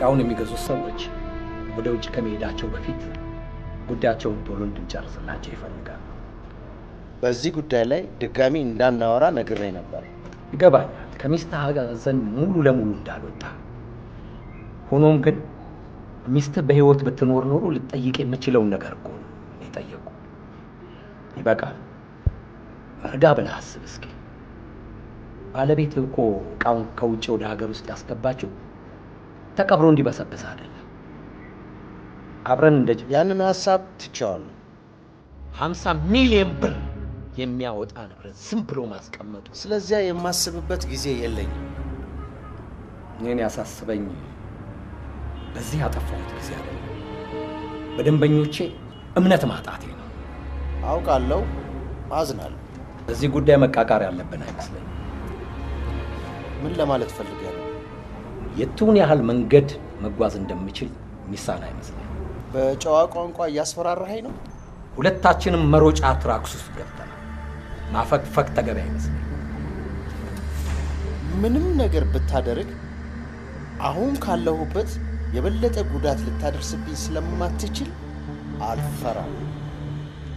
እቃውን የሚገዙት ሰዎች ወደ ውጭ ከመሄዳቸው በፊት ጉዳያቸውን ቶሎ እንድንጨርስላቸው ይፈልጋሉ። በዚህ ጉዳይ ላይ ድጋሚ እንዳናወራ ነግሬ ነበር። ይገባኛል ከሚስትህ ጋር ዘንድ ሙሉ ለሙሉ እንዳልወጣ። ሆኖም ግን ሚስትህ በህይወት ብትኖር ኖሮ ልጠይቅ የምችለውን ነገር እኮ ነው የጠየቁ። ይበቃል። ረጋ ብለህ አስብ እስኪ። ባለቤትህ እኮ እቃውን ከውጭ ወደ ሀገር ውስጥ ያስገባችው ተቀብሮ እንዲበሰብስ አይደለም። አብረን ያንን ሐሳብ ትቼዋለሁ። 50 ሚሊዮን ብር የሚያወጣ ንብረት ዝም ብሎ ማስቀመጡ። ስለዚያ የማስብበት ጊዜ የለኝም። እኔን ያሳስበኝ በዚህ ያጠፋሁት ጊዜ አይደለም፣ በደንበኞቼ እምነት ማጣቴ ነው። አውቃለሁ፣ አዝናለሁ። በዚህ ጉዳይ መቃቃር ያለብን አይመስለኝም። ምን ለማለት ፈልገህ ነው? የቱን ያህል መንገድ መጓዝ እንደምችል ሚሳን አይመስለኝም። በጨዋ ቋንቋ እያስፈራራኸኝ ነው? ሁለታችንም መሮጫ ትራክስ ውስጥ ገብተናል። ማፈግፈግ ተገቢ አይመስለኝም። ምንም ነገር ብታደርግ አሁን ካለሁበት የበለጠ ጉዳት ልታደርስብኝ ስለማትችል አልፈራም።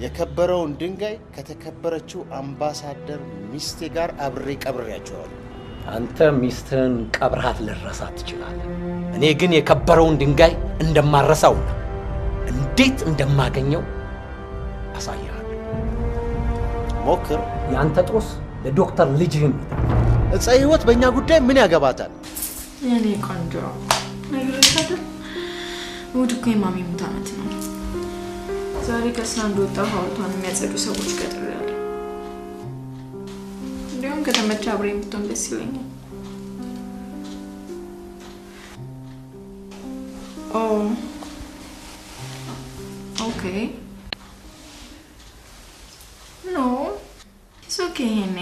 የከበረውን ድንጋይ ከተከበረችው አምባሳደር ሚስቴ ጋር አብሬ ቀብሬያቸዋለሁ። አንተ ሚስትህን ቀብርሃት ልረሳት ትችላለህ። እኔ ግን የከበረውን ድንጋይ እንደማረሳውና እንዴት እንደማገኘው አሳያለሁ። ሞክር። ያንተ ጦስ ለዶክተር ልጅህም እፀ ህይወት በእኛ ጉዳይ ምን ያገባታል? የኔ ቆንጆ ነግሬሽ አይደል? እሑድ እኮ የማሚ ሙት ዓመት ነው። ዛሬ ከስራ እንደወጣሁ ሐውልቷን የሚያጸዱ ሰዎች ቀጥሬያለሁ። እንዲያውም ከተመቸ አብሬን ብትሆን ደስ ይለኛል። ኦ ኦኬ ኖ ኢትስ ኦኬ። እኔ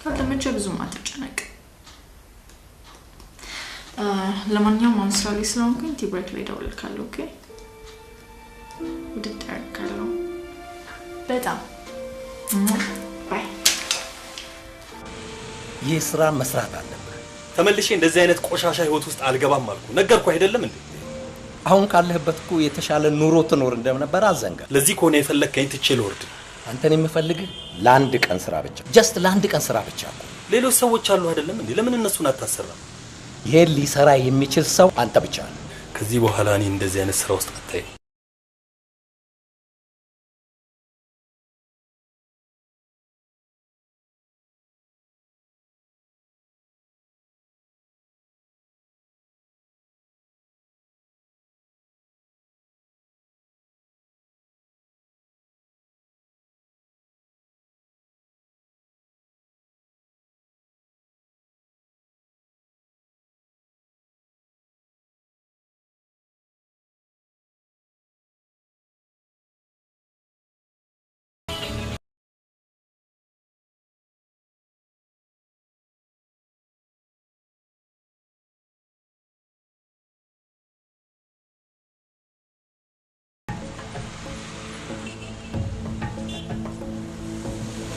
ካልተመቸ ብዙም አትጨነቅ። ለማንኛውም አሁን ስራ ላይ ስለሆንኩኝ ቲ ብሬክ ላይ እደውልልካለሁ። ኦኬ ውድድ አደርጋለሁ በጣም ባይ። ይህ ስራ መስራት አለብህ። ተመልሼ እንደዚህ አይነት ቆሻሻ ህይወት ውስጥ አልገባም አልኩ። ነገርኩህ አይደለም እንዴ? አሁን ካለህበት እኮ የተሻለ ኑሮ ትኖር እንደነበር አዘንጋ። ለዚህ ከሆነ የፈለግከኝ ትቼ ልወርድ። አንተን የምፈልግህ ለአንድ ቀን ስራ ብቻ፣ ጀስት ለአንድ ቀን ስራ ብቻ እኮ። ሌሎች ሰዎች አሉ አይደለም እንዴ? ለምን እነሱን አታሰራም? ይሄን ሊሰራ የሚችል ሰው አንተ ብቻ ነህ። ከዚህ በኋላ እኔ እንደዚህ አይነት ስራ ውስጥ አታይ።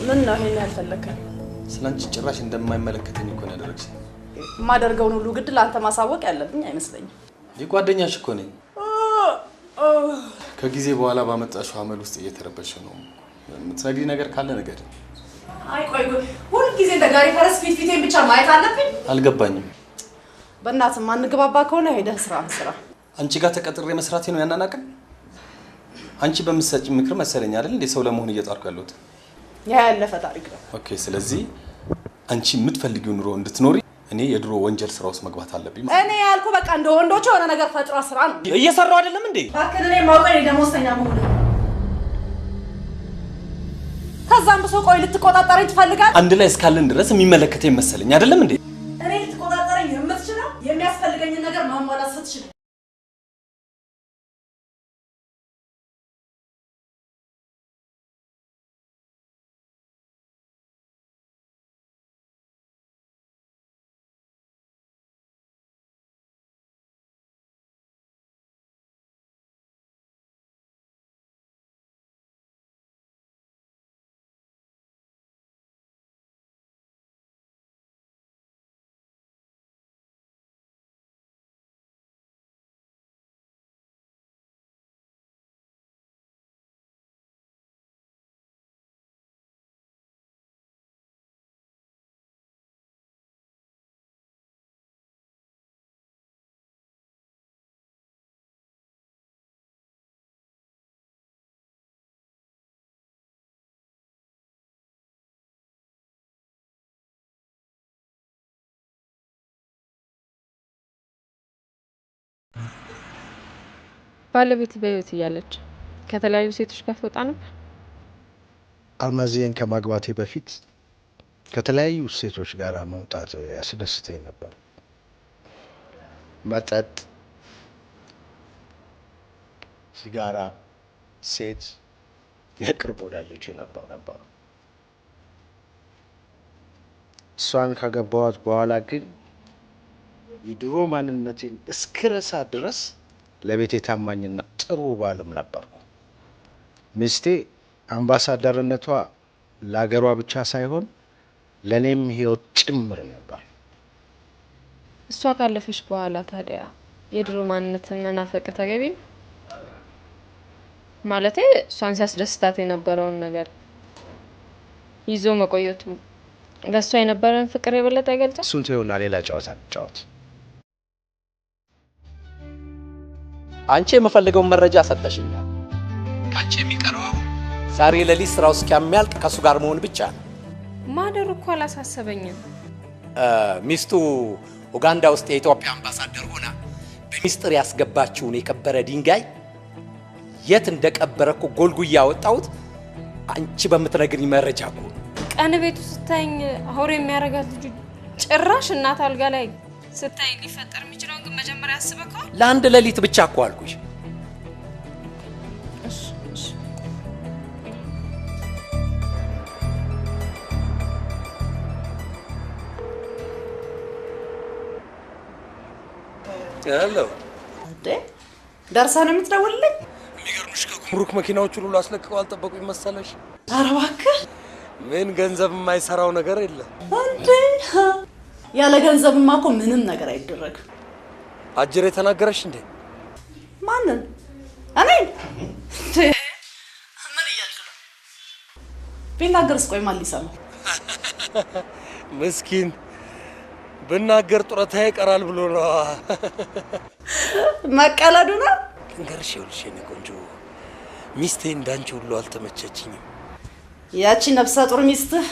ምን ነው ይሄን ያልፈለከኝ? ስላንቺ ጭራሽ እንደማይመለከተኝ እኮ ነው ያደረግሽ። ማደርገውን ሁሉ ግድ ላንተ ማሳወቅ ያለብኝ አይመስለኝም። የጓደኛሽ እኮ ነኝ። ከጊዜ በኋላ ባመጣሽው አመል ውስጥ እየተረበሽ ነው። የምትነግሪ ነገር ካለ ነገር። አይ ቆይ ሁሉ ጊዜ እንደጋሪ ፈረስ ፊቴን ብቻ ማየት አለብኝ? አልገባኝም። በእናትህ ማንግባባ ከሆነ ሄደህ ስራ። አንቺ ጋር ተቀጥሬ መስራቴ ነው ያናናቀን? አንቺ በምትሰጪ ምክር መሰለኝ አይደል እንዴ ሰው ለመሆን እየጣርኩ ያለሁት? ያ ያለፈ ታሪክ ነው። ኦኬ ስለዚህ አንቺ የምትፈልጊው ኑሮ እንድትኖሪ እኔ የድሮ ወንጀል ስራ ውስጥ መግባት አለብኝ ማለት ነው። እኔ ያልኩ በቃ እንደ ወንዶች የሆነ ነገር ፈጥራ ስራ ነው። እየሰራው አይደለም እንዴ? እባክህ እኔ ማውቀኝ ደሞዝተኛ መሆን። ከዛም ብሶ ቆይ ልትቆጣጠረኝ ትፈልጋለህ? አንድ ላይ እስካለን ድረስ የሚመለከተኝ መሰለኝ አይደለም እንዴ? እኔ ልትቆጣጠረኝ የምትችለው የሚያስፈልገኝን ነገር ማሟላት ስትችል ባለቤት በህይወት እያለች ከተለያዩ ሴቶች ጋር ትወጣ ነበር? አልማዝን ከማግባቴ በፊት ከተለያዩ ሴቶች ጋር መውጣት ያስደስተኝ ነበር። መጠጥ፣ ሲጋራ፣ ሴት የቅርብ ወዳጆቼ ነበር። እሷን ካገባኋት በኋላ ግን የድሮ ማንነቴን እስክረሳ ድረስ ለቤቴ ታማኝና ጥሩ ባልም ነበርኩ። ሚስቴ አምባሳደርነቷ ለሀገሯ ብቻ ሳይሆን ለእኔም ህይወት ጭምር ነበር። እሷ ካለፈች በኋላ ታዲያ የድሮ ማንነትን መናፈቅ ተገቢ ነው? ማለቴ እሷን ሲያስደስታት የነበረውን ነገር ይዞ መቆየቱ ለእሷ የነበረን ፍቅር የበለጠ አይገልጽም? እሱን ተይውና ሌላ ጨዋታ እንጫወት። አንቺ የምፈልገውን መረጃ ሰጠሽኛል። ካንቺ የሚቀረው ዛሬ ሌሊት ስራው እስኪያልቅ ከሱ ጋር መሆን ብቻ ነው። ማደር እኮ አላሳሰበኝም። ሚስቱ ኡጋንዳ ውስጥ የኢትዮጵያ አምባሳደር ሆና በሚስጥር ያስገባችውን የከበረ ድንጋይ የት እንደቀበረ እኮ ጎልጉያ ያወጣሁት አንቺ በምትነግሪኝ መረጃ እኮ። ቀን ቤቱ ስታይኝ አውሬ የሚያረጋት ልጅ ጭራሽ እናት አልጋ ላይ ስታይ ሊፈጠር የሚችለውን ግን መጀመሪያ አስበከዋል። ለአንድ ሌሊት ብቻ እኮ አልኩሽ። ሄሎ ደርሰህ ነው የምትደውልልኝ? የሚገርምሽ ከጉምሩክ መኪናዎች ሁሉ አስለቅቀው አልጠበቁኝ መሰለሽ። ኧረ እባክህ ምን ገንዘብ የማይሰራው ነገር የለም እንዴ? ያለ ገንዘብማ እኮ ምንም ነገር አይደረግም። አጅሬ ተናገረሽ እንዴ? ማንን? እኔ ምን እያልክ ነው? ቢናገርስ ቆይ ማን ሊሰማው? ምስኪን ብናገር ጡረታ ይቀራል ብሎ ነው። መቀለዱ ነው። እንገርሽ ይኸውልሽ የኔ ቆንጆ ሚስቴ እንዳንቺ ሁሉ አልተመቸችኝም። ያቺ ነፍሰ ጡር ሚስትህ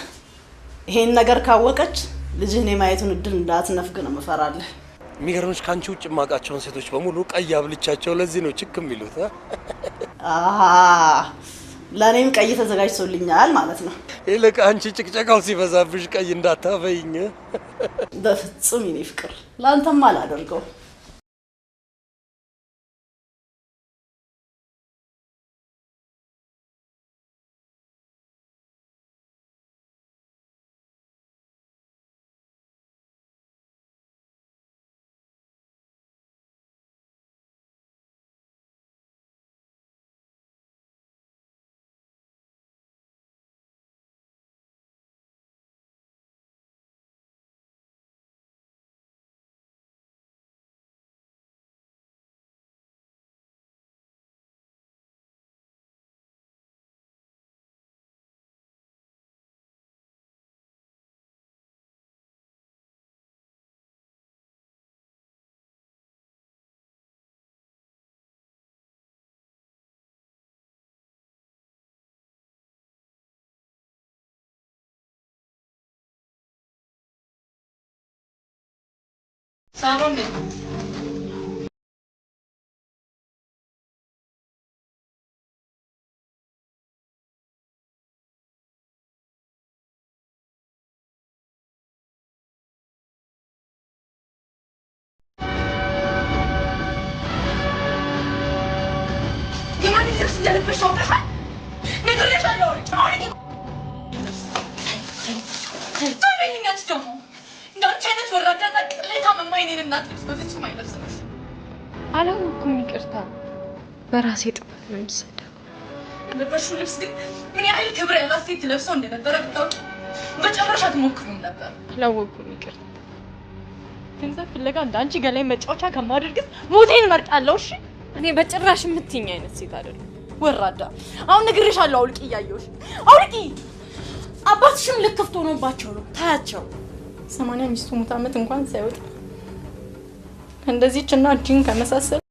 ይሄን ነገር ካወቀች ልጅህን የማየቱን እድል እንዳትነፍግ ነው የምፈራለህ። የሚገርምሽ ከአንቺ ውጭ የማውቃቸውን ሴቶች በሙሉ ቀይ አብልቻቸው ለዚህ ነው ችክ የሚሉት። ለእኔም ቀይ ተዘጋጅቶልኛል ማለት ነው። ይልቅ አንቺ ጭቅጨቃው ሲበዛብሽ ቀይ እንዳታበይኝ። በፍጹም የኔ ፍቅር ለአንተማ አላደርገው። ሳሮን አላወኩም፣ ይቅርታ። በራሴ ጥፋት ነው የምሰደው። ለበሽው ልብስ ግን ምን ያህል ክብር ያላት ሴት ለብሰው እንደነበረ ብታውቂ በጨረሻ ትሞክሩም ነበር። አላወኩም፣ ይቅርታ። ገንዘብ ፍለጋ እንዳንቺ ገላይ መጫወቻ ከማድረግስ ሞቴን እመርጣለሁ። እሺ፣ እኔ በጭራሽ የምትይኝ አይነት ሴት አይደለም። ወራዳ፣ አሁን ነግሬሻለሁ። አውልቂ፣ እያየሁሽ አውልቂ። አባትሽም ልክፍት ሆኖባቸው ነው። ታያቸው 80 ሚስቱ ሙት ዓመት እንኳን ሳይወጣ እንደዚህች እና እጅን ከመሳሰል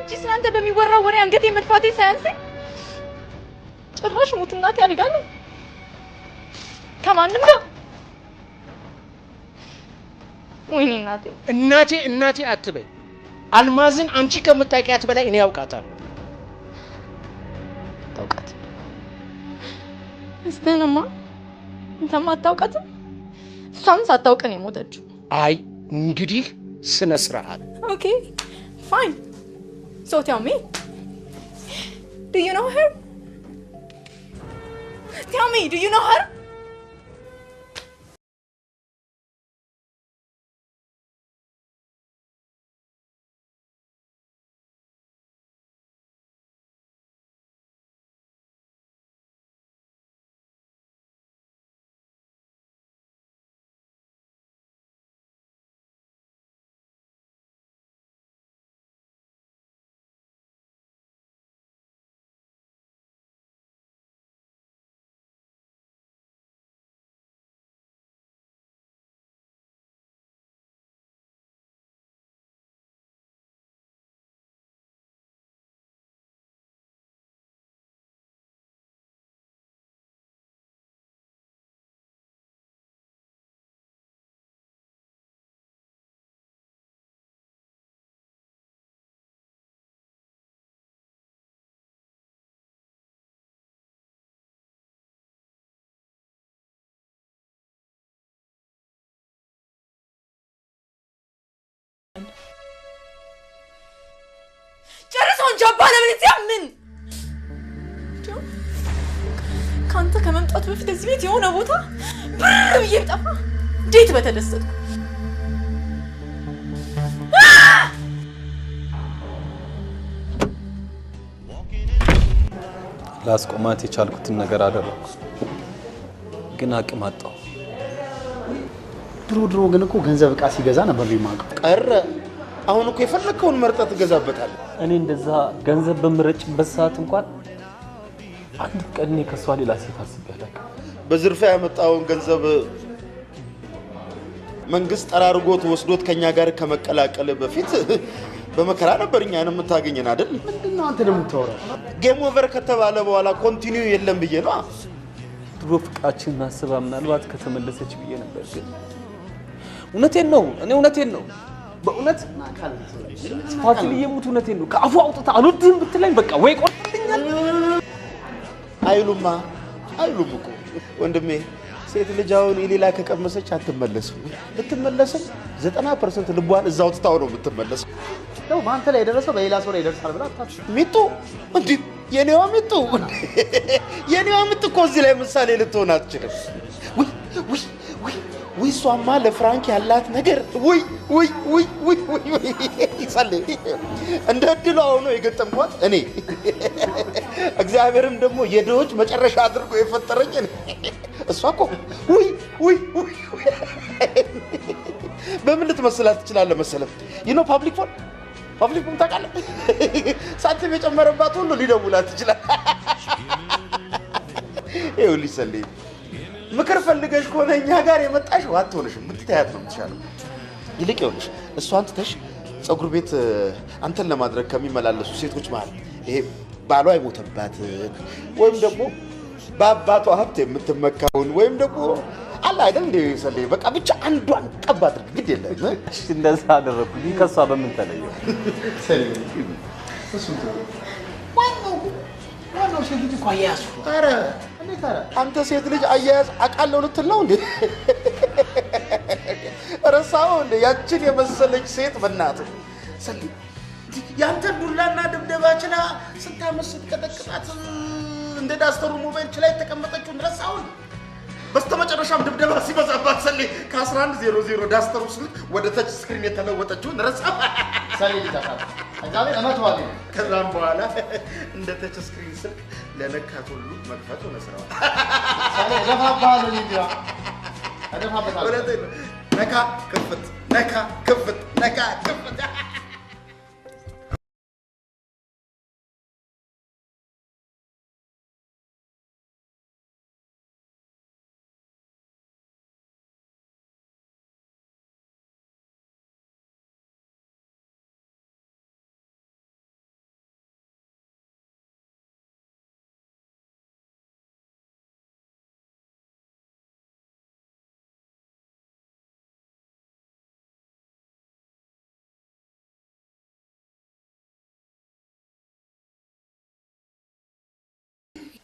እንጂ ስላንተ በሚወራ ወሬ አንገቴ መድፋቴ ሳያንሰኝ ጭራሽ ሙት እናቴ አልጋለሁ ከማንም ጋር ወይኔ እናቴ አትበይ። አልማዝን አንቺ ከምታውቂያት በላይ እኔ ያውቃታለሁ። ታውቃት እስተንማ እንተማ አታውቃትም? እሷም ሳታውቅ ነው የሞተችው። አይ እንግዲህ ስነ ስርዓት። ኦኬ ፋይን ሶ ቴል ሚ ዱ ዩ ኖ ሄር ቴል ሚ ዱ ዩ ኖ ሄር ጨርሶን ጃባ ለምን ምን ካንተ ከመምጣቱ በፊት እዚህ ቤት የሆነ ቦታ ብር ብዬ ብጠፋ እንዴት በተደሰትኩ። ላስቆማት የቻልኩትን ነገር አደረኩ፣ ግን አቅም አጣሁ። ድሮ ግን እኮ ገንዘብ ዕቃ ሲገዛ ነበር የሚማቀው። ቀረ። አሁን እኮ የፈለከውን መርጠህ ትገዛበታለህ። እኔ እንደዛ ገንዘብ በምረጭበት ሰዓት እንኳን አንድ ቀን እኔ ከሷ ሌላ ሴት አስቤ አላውቅም። በዝርፊያ ያመጣውን ገንዘብ መንግስት ጠራርጎት ወስዶት ከኛ ጋር ከመቀላቀል በፊት በመከራ ነበር እኛን የምታገኘን አይደል? ምንድነው አንተ ደግሞ የምታወራው? ጌም ኦቨር ከተባለ በኋላ ኮንቲኒው የለም ብዬ ነው። ድሮ ፍቅራችንን አስባ ምናልባት ከተመለሰች ብዬ ነበር፣ ግን እውነቴን ነው በእውነት ፋሲል የሙት እውነቴን ነው። ከአፉ አውጥታ አልወድህም ብትለኝ በቃ ወይ ቆርጥልኛል። አይሉም እኮ ወንድሜ፣ ሴት ልጅ አሁን የሌላ ከቀመሰች አትመለስም። ብትመለስም 90% ልቧን እዛው ትታው ነው የምትመለሰው። ነው በአንተ ላይ የደረሰው በሌላ ሰው ላይ ይደርሳል ብላ አታስብ። ሚጡ እንዴ የኔዋ ሚጡ እኮ እዚህ ላይ ምሳሌ ልትሆን አትችልም። ውይ እሷማ ለፍራንክ ያላት ነገር ውይ ይጸልይ እንደ እድሏ ሆኖ የገጠምኳት እኔ። እግዚአብሔርም ደግሞ የድሆች መጨረሻ አድርጎ የፈጠረኝ እኔ። እሷ እኮ ውይ በምን ልትመስላት ትችላለህ መሰለህ? ፓብሊክ ፎን ታውቃለህ? ሳንቲም የጨመረባት ሁሉ ሊደውላት ይችላል። ይኸውልሽ ሰልይ፣ ምክር ፈልገሽ ከሆነ እኛ ጋር የመጣሽ አትሆንሽም፣ ብትታያት ነው የምትሻለው። ይልቅ ይኸውልሽ እሷን ትተሽ ፀጉር ቤት አንተን ለማድረግ ከሚመላለሱ ሴቶች መሀል ይሄ ባሏ የሞተባት ወይም ደግሞ በአባቷ ሀብት የምትመካውን ወይም ደግሞ አለ አይደል እንደ ሰልይ፣ በቃ ብቻ አንዷን ቀባ አድርግ። ግድ የለም እሺ፣ እንደዛ አደረኩ። ከሷ በምን ተለየው? ሰልይ እሱ ዋናው ሴት ልጅ እኮ አያያዙ። ኧረ አንተ ሴት ልጅ አያያዝ አውቃለሁ ልትል ነው እንዴ? ረሳኸው እንዴ? ያችን የመሰለች ሴት በእናትህ ሰልይ፣ ያንተ ዱላና ድብደባ ችላ ስንት ዓመት ስትቀጠቅጣት እንደ ዳስተሩ ሞባይል ላይ ተቀመጠችውን ረሳኸው? በስተመጨረሻም ድብደባ ሲበዛባት ሰልይ ከ1100 ዳስተሩ ስልክ ወደ ተች ስክሪን የተለወጠችውን ረሳኸው? ሰልይ ልታሳብ አዛቤ ለማትዋል ከዛም በኋላ እንደ ተች ስክሪን ስልክ ለነካት ሁሉ መግፋት ሆነ ስራው። ሰልይ ደፋባለ ሊዲያ አደፋበታለሁ። ነካ ክፍት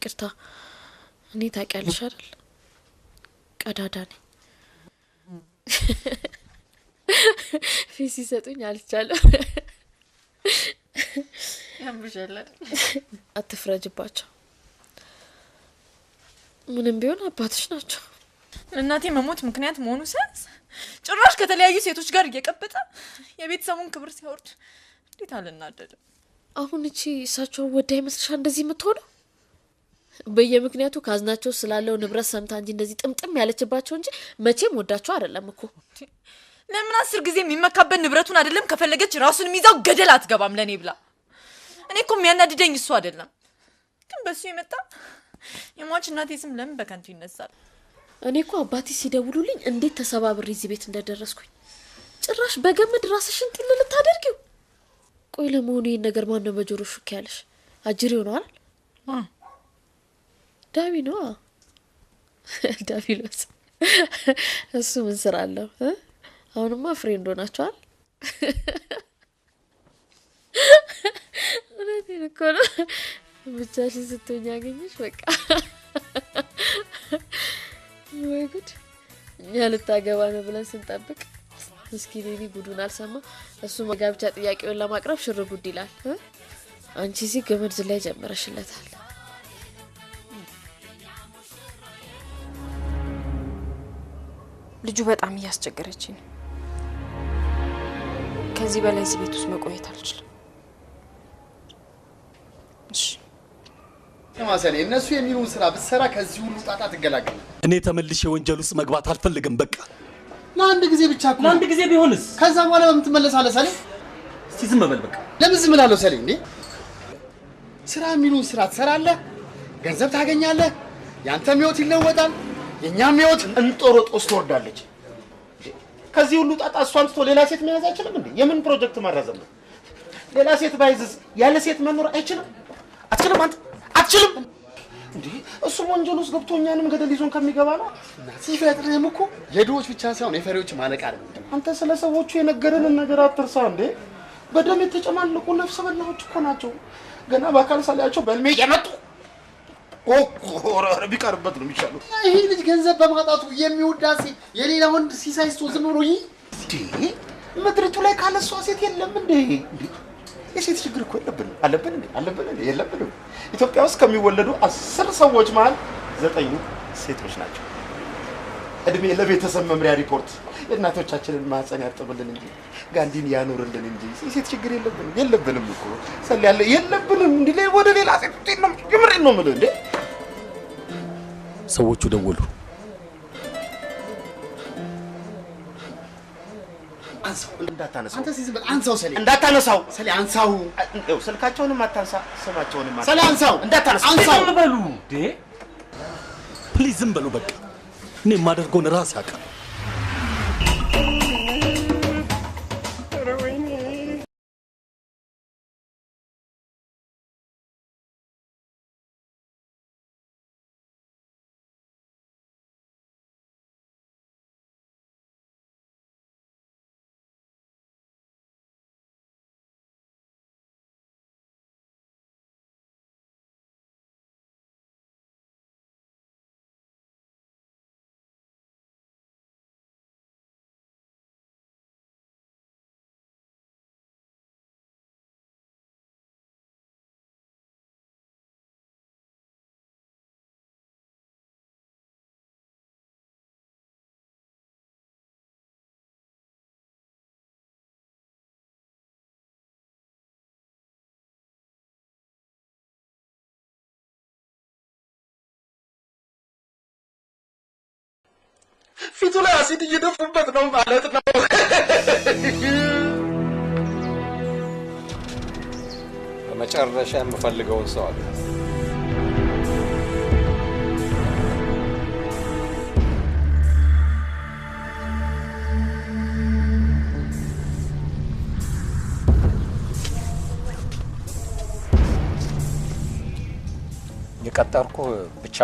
ይቅርታ እኔ ታውቂያለሽ አይደል ቀዳዳ ነኝ ፊት ሲሰጡኝ አልቻለሁ ያምብሻል አትፍረጅባቸው ምንም ቢሆን አባትሽ ናቸው እናቴ መሞት ምክንያት መሆኑ ሳይንስ ጭራሽ ከተለያዩ ሴቶች ጋር እየቀበጠ የቤተሰቡን ክብር ሲያወርድ እንዴት አልናደድም አሁን እቺ እሳቸው ወዳ ይመስልሻል እንደዚህ የምትሆነው በየምክንያቱ ካዝናቸው ስላለው ንብረት ሰምታ እንጂ እንደዚህ ጥምጥም ያለችባቸው እንጂ መቼም ወዳቸው አይደለም እኮ ለምን 10 ጊዜ የሚመካበት ንብረቱን አይደለም ከፈለገች ራሱን የሚዛው ገደል አትገባም ለኔ ብላ እኔ እኮ የሚያናድደኝ እሱ አይደለም ግን በሱ የመጣ የሟች እናቴ ስም ለምን በከንቱ ይነሳል እኔ እኮ አባቴ ሲደውሉልኝ እንዴት ተሰባብሬ እዚህ ቤት እንደደረስኩኝ ጭራሽ በገመድ ራስሽን ጥል ልታደርጊው ቆይ ለመሆኑ ይሄን ነገር ማን ነው በጆሮ ሹክ ያለሽ አጅሪው ነው አይደል ዳቪ ነው ዳቪሎስ እሱ ምን ስራ አለው አሁንማ ፍሬንድ ሆናችኋል እውነቴን እኮ ነው ብቻሽን ስትሆኝ ያገኘሽ በቃ ወይ ጉድ እኛ ልታገባ ነው ብለን ስንጠብቅ ምስኪን እኔ ጉዱን አልሰማ እሱ መጋብቻ ጥያቄውን ለማቅረብ ሽር ጉድ ይላል አንቺ እዚህ ገመድ ዝላይ ጀመረሽለታል ልጁ በጣም እያስቸገረችኝ ነው ከዚህ በላይ እዚህ ቤት ውስጥ መቆየት አልችልም እሺ ተማሰኔ እነሱ የሚሉን ስራ ብትሰራ ከዚህ ሁሉ ጣጣ ትገላገል እኔ ተመልሼ ወንጀል ውስጥ መግባት አልፈልግም በቃ ለአንድ ጊዜ ብቻ እኮ ለአንድ ጊዜ ቢሆንስ ከዛ በኋላ በምትመለሳለህ ሰሌ እስቲ ዝም በል በቃ ለምን ዝም እላለሁ ሰሌ እንዴ ስራ የሚሉን ስራ ትሰራለህ ገንዘብ ታገኛለህ ያንተም ህይወት ይለወጣል የኛም ህይወት እንጦሮጦስ ትወርዳለች ከዚህ ሁሉ ጣጣ እሷን ትቶ ሌላ ሴት መያዝ አይችልም እንዴ የምን ፕሮጀክት ማራዘም ነው ሌላ ሴት ባይዝስ ያለ ሴት መኖር አይችልም አትችልም አንተ አትችልም እንዴ እሱ ወንጀል ውስጥ ገብቶ እኛንም ገደል ይዞን ከሚገባ ነው ሲፈጥርህም እኮ የድሆች ብቻ ሳይሆን የፈሪዎች ማለቅ አይደለም አንተ ስለ ሰዎቹ የነገረንን ነገር አትርሳ እንዴ በደም የተጨማለቁ ነፍስ በላዎች እኮ ናቸው ገና በአካል ሳላያቸው በልሜ የመጡ ኦኮራ ቢቀርበት ነው የሚሻለው ይሄ ልጅ ገንዘብ በማጣቱ የሚውዳሴ የሌላ ወንድ ሲሳይስቶ ዝም ብሎ እንዴ ምድሪቱ ላይ ካለሷ ሴት የለም እንዴ የሴት ችግር እኮ አለብን እንዴ የለብንም ኢትዮጵያ ውስጥ ከሚወለዱ 10 ሰዎች መሃል 9 ሴቶች ናቸው እድሜ ለቤተሰብ መምሪያ ሪፖርት የእናቶቻችንን ማህፀን ያርጥብልን እንጂ ጋንዲን ያኖርልን እንጂ የሴት ችግር የለብንም እኮ ሰል ያለ የለብንም እንዴ ወደ ሌላ ሴት ነው የምሬን ነው የምልህ እንዴ ሰዎቹ ደወሉ አንሳው እንዳታነሳው አንተ ሲዝም አንሳው ሰሌ እንዳታነሳው ሰሌ አንሳው ስልካቸውንም አታንሳ ስማቸውንም ሰሌ አንሳው እንዳታነሳው አንሳው ዝም በሉ እንዴ ፕሊዝ ዝም በሉ በቃ እኔ የማደርገውን ራስ ያውቃል ፊቱ ላይ አሲድ እየደፉበት ነው ማለት ነው በመጨረሻ የምፈልገውን ሰው አለ የቀጠርኩ ብቻ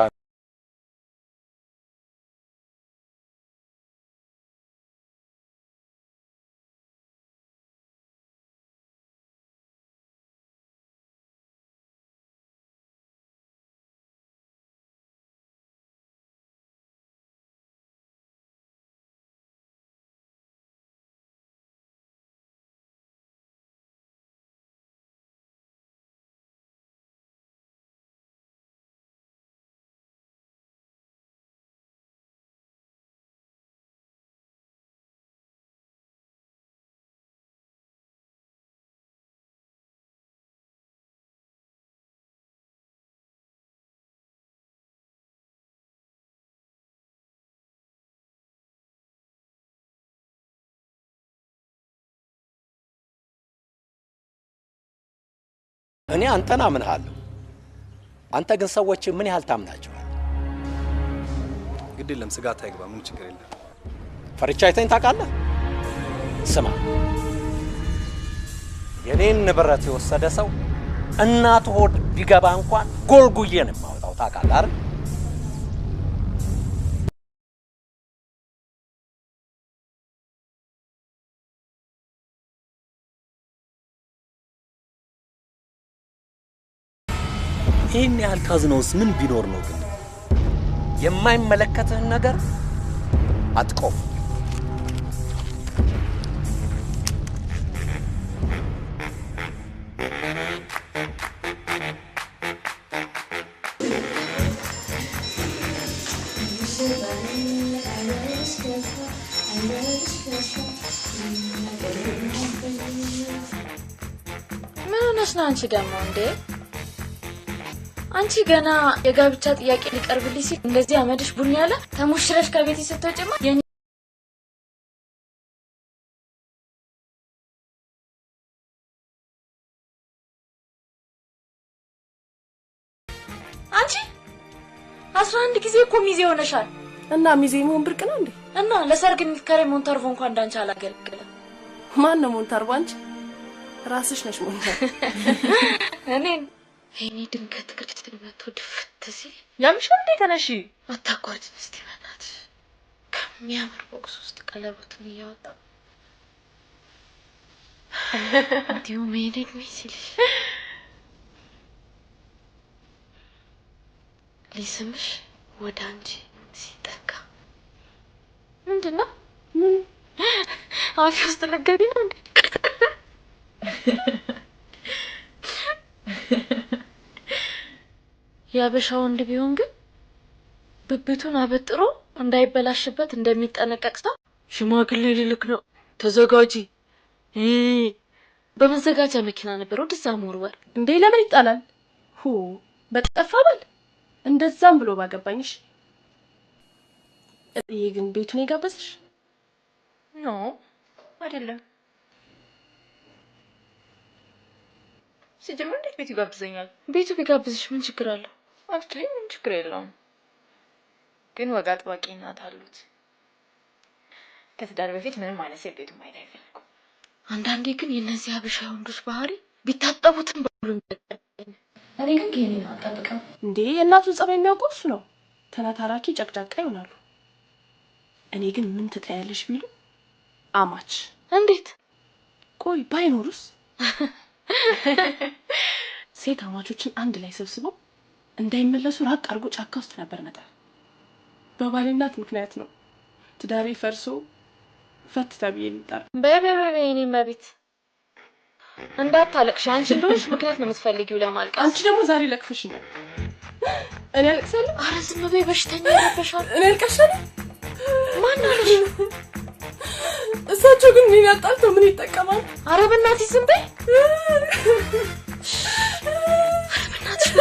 እኔ አንተን አምንሃለሁ። አንተ ግን ሰዎች ምን ያህል ታምናቸዋል? ግድ የለም ስጋት አይግባ፣ ምን ችግር የለም። ፈርቻ አይተኝ ታውቃለህ? ስማ፣ የኔን ንብረት የወሰደ ሰው እናት ሆድ ቢገባ እንኳን ጎልጉዬ ነው የማወጣው። ታውቃለህ አይደል? ይሄን ያህል ካዝነውስ ምን ቢኖር ነው ግን? የማይመለከትህን ነገር አትቆፍ። ምን ሆነሽ ነው አንቺ ደግሞ እንዴ? አንቺ ገና የጋብቻ ጥያቄ ሊቀርብልኝ ሲል እንደዚህ አመድሽ ቡኒ ያለ ተሞሽረሽ ከቤት ስትወጪማ አንቺ 11 ጊዜ እኮ ሚዜ ሆነሻል። እና ሚዜ መሆን ብርቅ ነው እንዴ? እና ለሰርግ የሚከራይ ሞንታርቮ እንኳን እንዳንቺ አላገለገለም። ማን ነው ሞንታርቮ? አንቺ ራስሽ ነሽ ሞንታርቮ። እኔን እኔ ድንገት ክርስቲያን መጥቶ ድፍት ሲል ያምሻል እንዴ? ተነሺ፣ አታቋርጪ እስቲ በእናትሽ። ከሚያምር ቦክስ ውስጥ ቀለበቱን እያወጣ እንዲሁ መሄድ ሲልሽ ሊስምሽ ወደ አንቺ ሲጠጋ ምንድን ነው? አፌ ውስጥ ለገቢ ነው እንዴ? ያበሻ ወንድ ቢሆን ግን ብብቱን አበጥሮ እንዳይበላሽበት እንደሚጠነቀቅ ሰው ሽማግሌ ሊልክ ነው ተዘጋጂ። በመዘጋጃ መኪና ነበር ወደዛ መወርወር እንዴ? ለምን ይጣላል? በጠፋ ባል እንደዛም ብሎ ባገባኝሽ። ይሄ ግን ቤቱን የጋበዝሽ ኖ አይደለም። ሲጀምር እንዴት ቤቱ ይጋብዘኛል? ቤቱ ቢጋብዝሽ ምን ችግር አለው? አክቹሊ ምን ችግር የለውም፣ ግን ወግ አጥባቂ እናት አሉት። ከትዳር በፊት ምንም አይነት ሴት ቤቱ ማየት አይፈልጉም። አንዳንዴ ግን የእነዚህ ሀበሻ ወንዶች ባህሪ ቢታጠቡትም በሙሉ እኔ ግን ከኔ አጣብቀው እንዴ የእናቱን ጸባይ የሚያውቀው እሱ ነው። ተናታራኪ ጨቅጫቃ ይሆናሉ። እኔ ግን ምን ትጠያለሽ ቢሉ አማች። እንዴት? ቆይ ባይኖሩስ? ሴት አማቾችን አንድ ላይ ሰብስበው እንዳይመለሱ ራቅ አድርጎ ጫካ ውስጥ ነበር መጣል። በባሌ እናት ምክንያት ነው ትዳሬ ፈርሶ ፈት ተብዬ ልጣል። በበበበ እኔ መቤት እንዳታለቅሽ። አንቺ እንደሆነሽ ምክንያት ነው የምትፈልጊው ለማልቀስ። አንቺ ደግሞ ዛሬ ለክፈሽ ነው። እኔ አልቅሳለሁ? ኧረ ዝም በይ፣ በሽተኛ ያረበሻል። እኔ አልቅሻለሁ? ማን አለሽ? እሳቸው ግን እኔን አጣልተው ምን ይጠቀማል? ኧረ በእናትሽ ዝም በይ። ኧረ በእናትሽ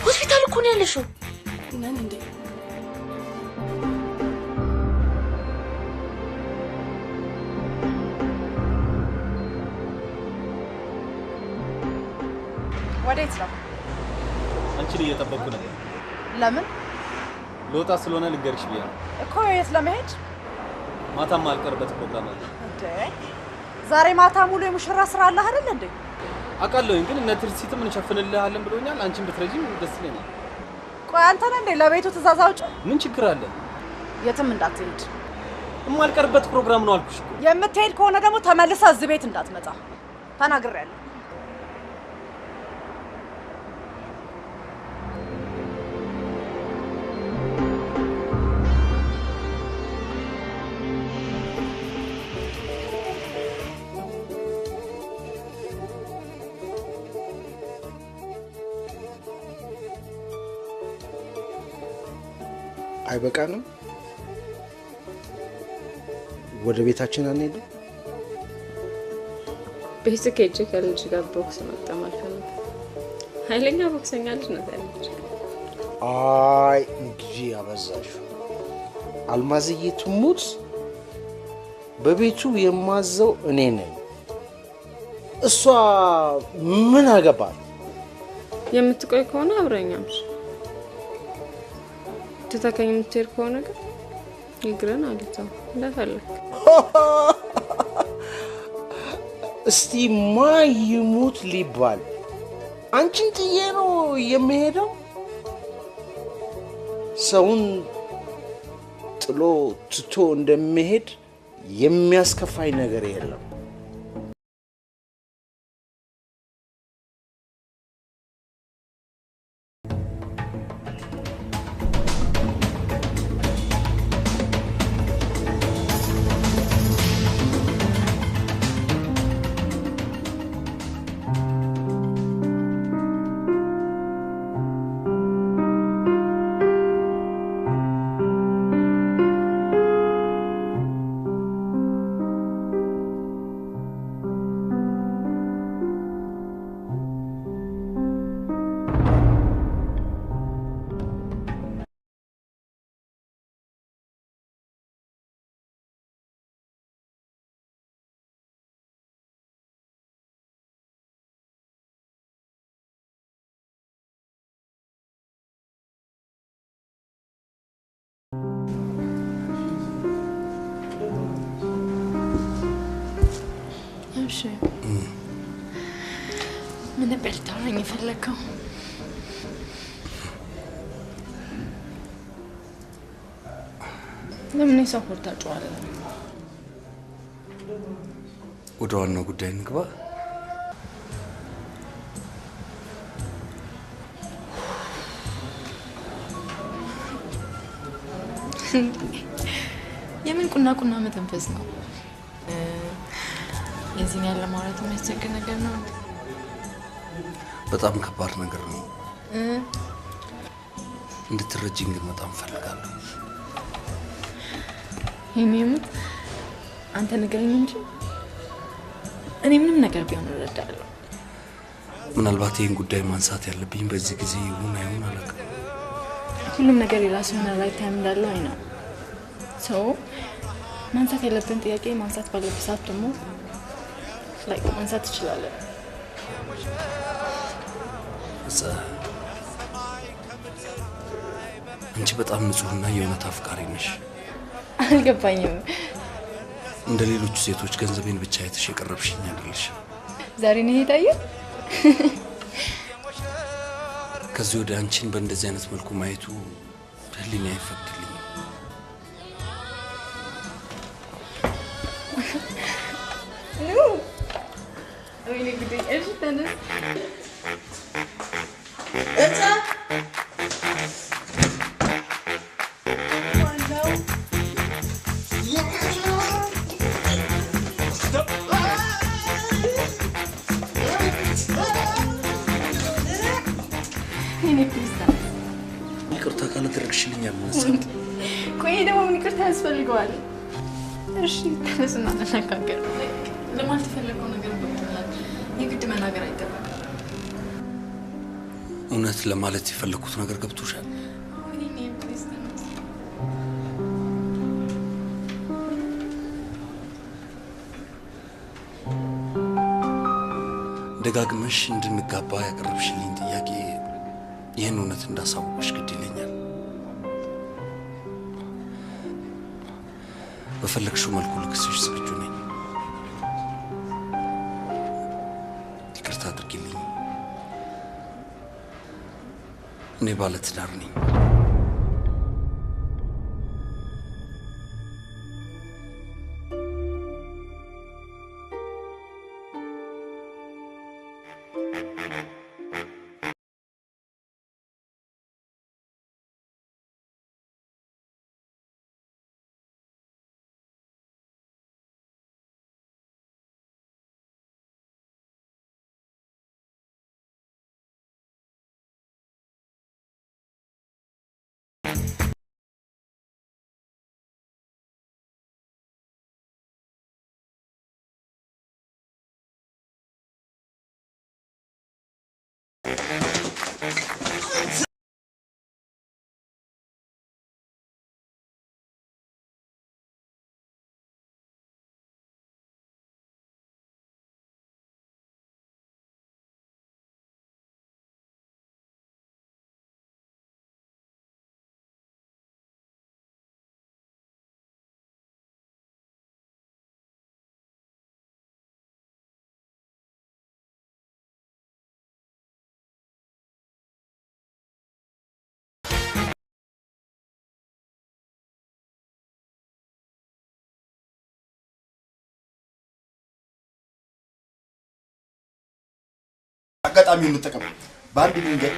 ሆስፒታል እኮ ነው ያለሽው። ነን እንዴ? ወዴት ነው? አንቺን እየጠበቅኩ ነበር። ለምን? ልወጣ ስለሆነ ልንገርሽ ብዬ ነው እኮ። የት ለመሄድ? ማታም አልቀርበት ፕሮግራም አለ። እንዴ ዛሬ ማታ ሙሉ የሙሽራ ስራ አለ አይደል እንዴ? አውቃለሁኝ፣ ግን እነ ትርሲትም እንሸፍንልሃለን ብሎኛል። አንቺን ብትረጂም ደስ ይለኛል። ቆይ አንተ ነህ እንዴ ለቤቱ ትእዛዝ አውጪ? ምን ችግር አለ? የትም እንዳትሄድ። የማልቀርበት ፕሮግራም ነው አልኩሽ እኮ። የምትሄድ ከሆነ ደግሞ ተመልሰህ እዚህ ቤት እንዳትመጣ ተናግሬያለሁ። አይበቃንም? ወደ ቤታችን አንሄድም? ቤት ከእጅ ከልጅ ጋር ቦክስ መጠማል ፈለግ ኃይለኛ ቦክሰኛ ልጅ ነው ያለች። አይ እንግዲህ አበዛሽ። አልማዝዬ ትሙት፣ በቤቱ የማዘው እኔ ነኝ። እሷ ምን አገባት? የምትቆይ ከሆነ አብረኛምሽ ትተከኝ የምትሄድ ከሆነ ግን ይግረን አልተው እንደፈለክ። እስቲ ማይሙት ሊባል አንቺን ጥዬ ነው የምሄደው? ሰውን ጥሎ ትቶ እንደሚሄድ የሚያስከፋኝ ነገር የለም። እሺ ምን ነበር ልታወራኝ የፈለግከው? ለምን የሰው ሆድ ታጫዋለህ? ወደ ዋናው ጉዳይ እንግባ። የምን ቁና ቁና መተንፈስ ነው? የዚህን ያለ ማውራት የሚያስቸግር ነገር ነው። በጣም ከባድ ነገር ነው። እንድትረጂኝ ግን በጣም እፈልጋለሁ። ይሄም አንተ ንገረኝ እንጂ እኔ ምንም ነገር ቢሆን እረዳለሁ። ምናልባት ይህን ጉዳይ ማንሳት ያለብኝ በዚህ ጊዜ ይሁን አይሁን አላውቅም። ሁሉም ነገር የራሱ የሆነ ራይት ታይም እንዳለው አይ ነው። ሰው ማንሳት ያለብን ጥያቄ ማንሳት ባለብህ ሰዓት ደግሞ ላይ ማንሳት ትችላለህ። አንቺ በጣም ንጹህና የእውነት አፍቃሪ ነሽ። አልገባኝም። እንደ ሌሎቹ ሴቶች ገንዘቤን ብቻ አይተሽ የቀረብሽኝ አይደለሽ። ዛሬ ነው የታየው። ከዚህ ወደ አንቺን በእንደዚህ አይነት መልኩ ማየቱ ህሊና አይፈቅድልኝም። ወይኔ ጉዴ! እሺ ተነስ። ይቅርታ ካላደረግሽልኝ አልመሰለኝ። ቆይ ደግሞ ምን ይቅርታ ያስፈልገዋል? እሺ ተነስና እንነጋገር። ለማለት የፈለገው ነገር ብቻ የግድ መናገር አይጠበቅም። እውነት ለማለት የፈለኩት ነገር ገብቶሻል? ደጋግመሽ እንድንጋባ ያቀረብሽልኝ ጥያቄ ይህን እውነት እንዳሳውቅሽ ግድ ይለኛል። በፈለግሽው መልኩ ልክስሽ ዝግጁ ነኝ። ይቅርታ አድርጊልኝ። እኔ ባለትዳር ነኝ። አጋጣሚውን እንጠቀም። በአንድ ድንጋይ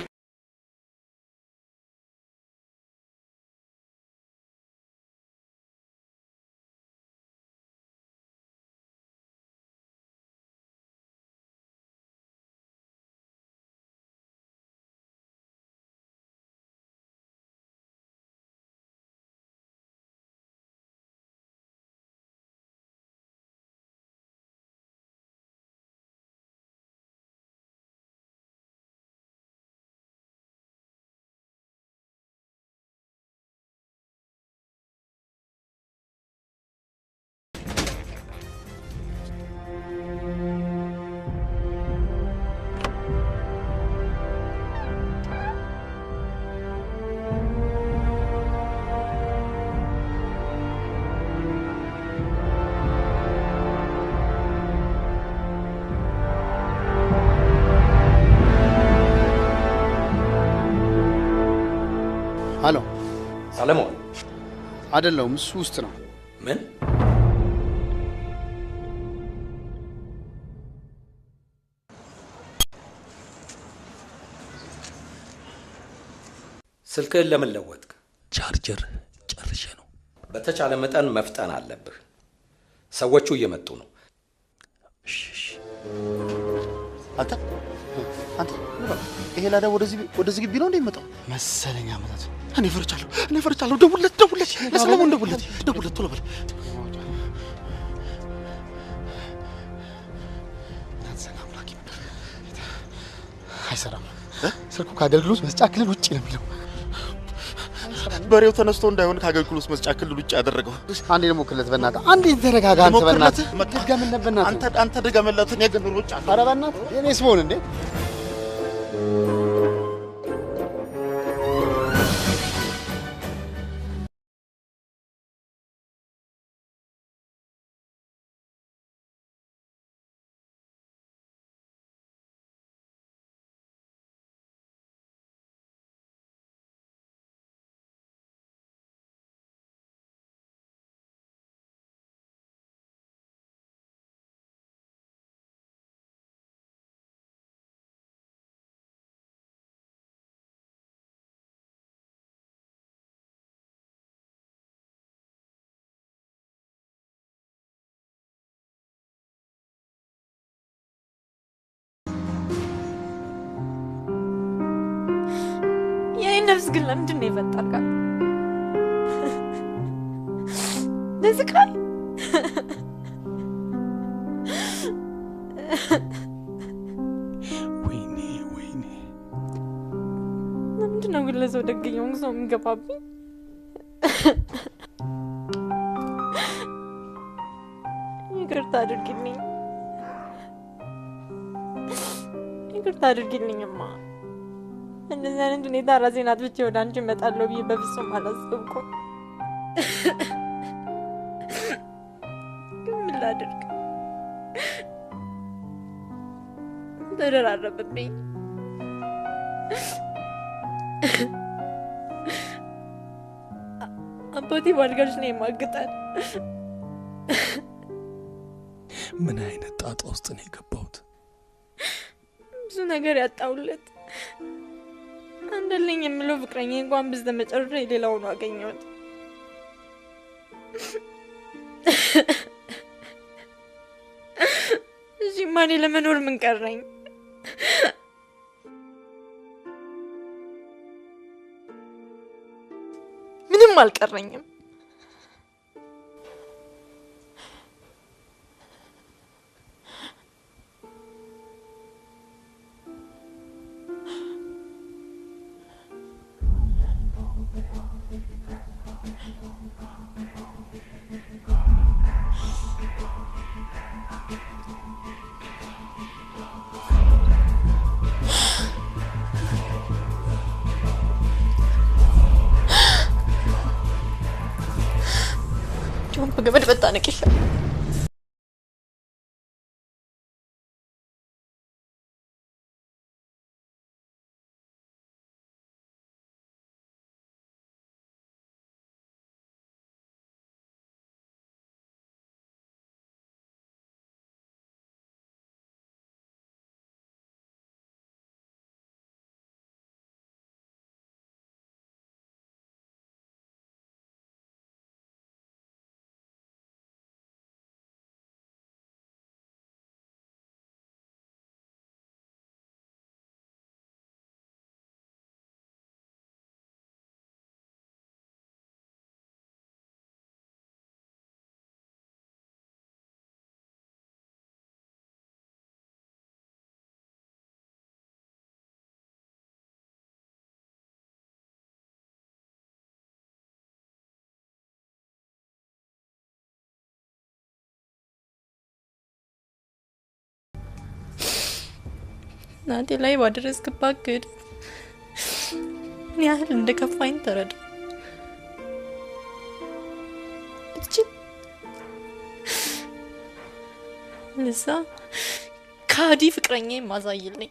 ሄሎ ሰለሞን አይደለሁም፣ እሱ ውስጥ ነው። ምን? ስልክህን ለምን ለወጥክ? ቻርጀር ጨርሼ ነው። በተቻለ መጠን መፍጠን አለብህ። ሰዎቹ እየመጡ ነው። አንተ ይሄ ላዳ ወደዚህ ግቢ ነው እንደሚመጣው መሰለኝ። አመታት እኔ ፈርቻለሁ። ደውልለት፣ ለሰለሞን ደውልለት፣ ቶሎ በል። አይሰራም። ስልኩ ከአገልግሎት መስጫ ክልል ውጭ ነው የሚለው። በሬው ተነስቶ እንዳይሆን ከአገልግሎት መስጫ ክልል ውጭ ያደረገው። አንዴ ደግሞ ክለት በእናትህ አንዴ ተረጋጋ። አንተ በእናትህ ድገምለት በእናትህ። አንተ ድገምለት። እኔ ግን ሩጭ አለ። ኧረ በእናትህ የኔስ በሆን እንዴ ነፍስ ግን ለምንድን ነው የፈጠርካት? ለስቃይ ወይኔ ለምንድን ነው ግን ለሰው ደግየው ሰው የሚገባብኝ? ይቅርታ አድርጊልኝማ። እንደዚህ አይነት ሁኔታ ራሴን አጥፍቼ ወደ አንቺ እመጣለሁ ብዬ በፍጹም አላሰብኩም። ግን ምን ላድርግ? ተደራረበብኝ። አባቴ ባልጋሽ ነው የማግጣል። ምን አይነት ጣጣ ውስጥ ነው የገባሁት? ብዙ ነገር ያጣውለት አንደልኝ የምለው ፍቅረኛ እንኳን በስተመጨረሻ የሌላው ነው አገኘሁት። እዚህ ማኔ ለመኖር ምን ቀረኝ? ምንም አልቀረኝም። በገመድ በጣነቅ ይሻል። እናቴ ላይ ባደረስክባት ክህደት ምን ያህል እንደከፋኝ ተረዳ። እቺ ለዛ ካዲ ፍቅረኛዬ ማዛይልኝ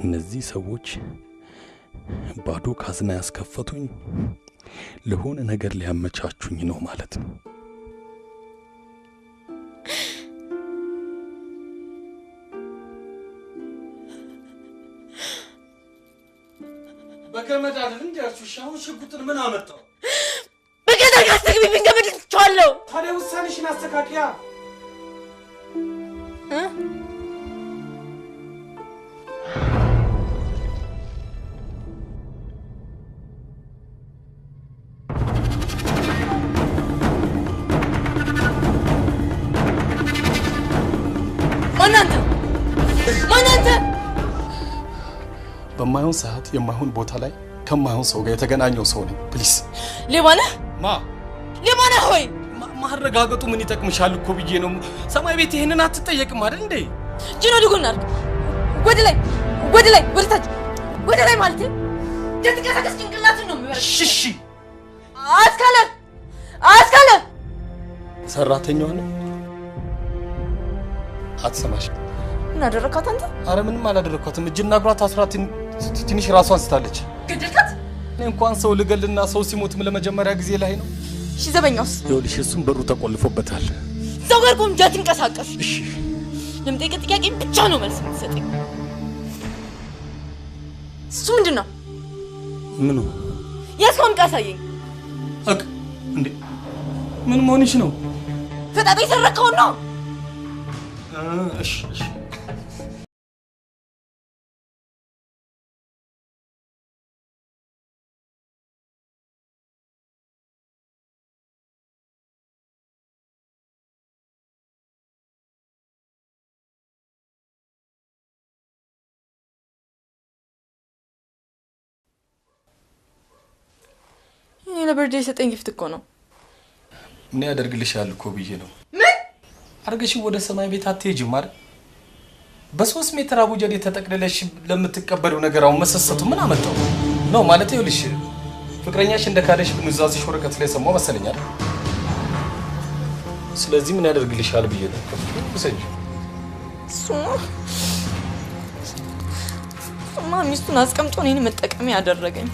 እነዚህ ሰዎች ባዶ ካዝና ያስከፈቱኝ ለሆነ ነገር ሊያመቻቹኝ ነው ማለት ነው። በገመድ አይደል እንዴ ያልኩሽ? አሁን ሽጉጥን ምን አመጣው? በገመድ አስተግቢብኝ፣ ገመድ ልትቻለሁ። ታዲያ ውሳኔሽን አስተካክያ። በማይሆን ሰዓት የማይሆን ቦታ ላይ ከማይሆን ሰው ጋር የተገናኘው ሰው ነኝ። ፕሊስ። ሌባ ነህ? ሌባ ነህ ሆይ? ማረጋገጡ ምን ይጠቅምሻል እኮ ብዬ ነው። ሰማይ ቤት ይሄንን አትጠየቅም አይደል እንዴ? ጅኖ ድጉን አድርግ። ወደ ላይ፣ ወደ ታች፣ ወደ ላይ ማለት የተንቀሳቀስ ጭንቅላትን ነው የሚበረው። እሺ አስካለ ሰራተኛዋ ነው። አትሰማሽ? ምን አደረካት አንተ? አረ ምንም አላደረኳትም። እጅና እግሯ ታስራ ትንሽ ራሷን ስታለች። ገደልካት? እኔ እንኳን ሰው ልገልና ሰው ሲሞትም ለመጀመሪያ ጊዜ ላይ ነው። እሺ ዘበኛውስ? ይኸውልሽ እሱም በሩ ተቆልፎበታል። እዛው ጋር ቆም፣ እንዳትንቀሳቀስ። እሺ ለምጠይቅ ጥያቄ ብቻ ነው መልስ የምትሰጠኝ። እሱ ምንድን ነው? ምኑ? ያስቆም ቃሳየኝ። እንዴ ምን መሆንሽ ነው? ፈጣጣ የሰረከውን ነው። እሺ እኔ ለበርዴ የሰጠኝ ጊፍት እኮ ነው። ምን ያደርግልሻል እኮ ብዬ ነው። ምን አርገሽ ወደ ሰማይ ቤት አትሄጂም አይደል? በ3 ሜትር አቡጀዴ ተጠቅልለሽ ለምትቀበለው ነገር አሁን መሰሰቱ ምን አመጣው ነው ማለት? ይኸውልሽ ፍቅረኛሽ እንደካደሽ ኑዛዝሽ ወረቀት ላይ ሰማው መሰለኝ አይደል? ስለዚህ ምን ያደርግልሻል ብዬ ነው። ወሰጂ ሱማ ሚስቱን አስቀምጦ እኔን መጠቀሚያ ያደረገኝ።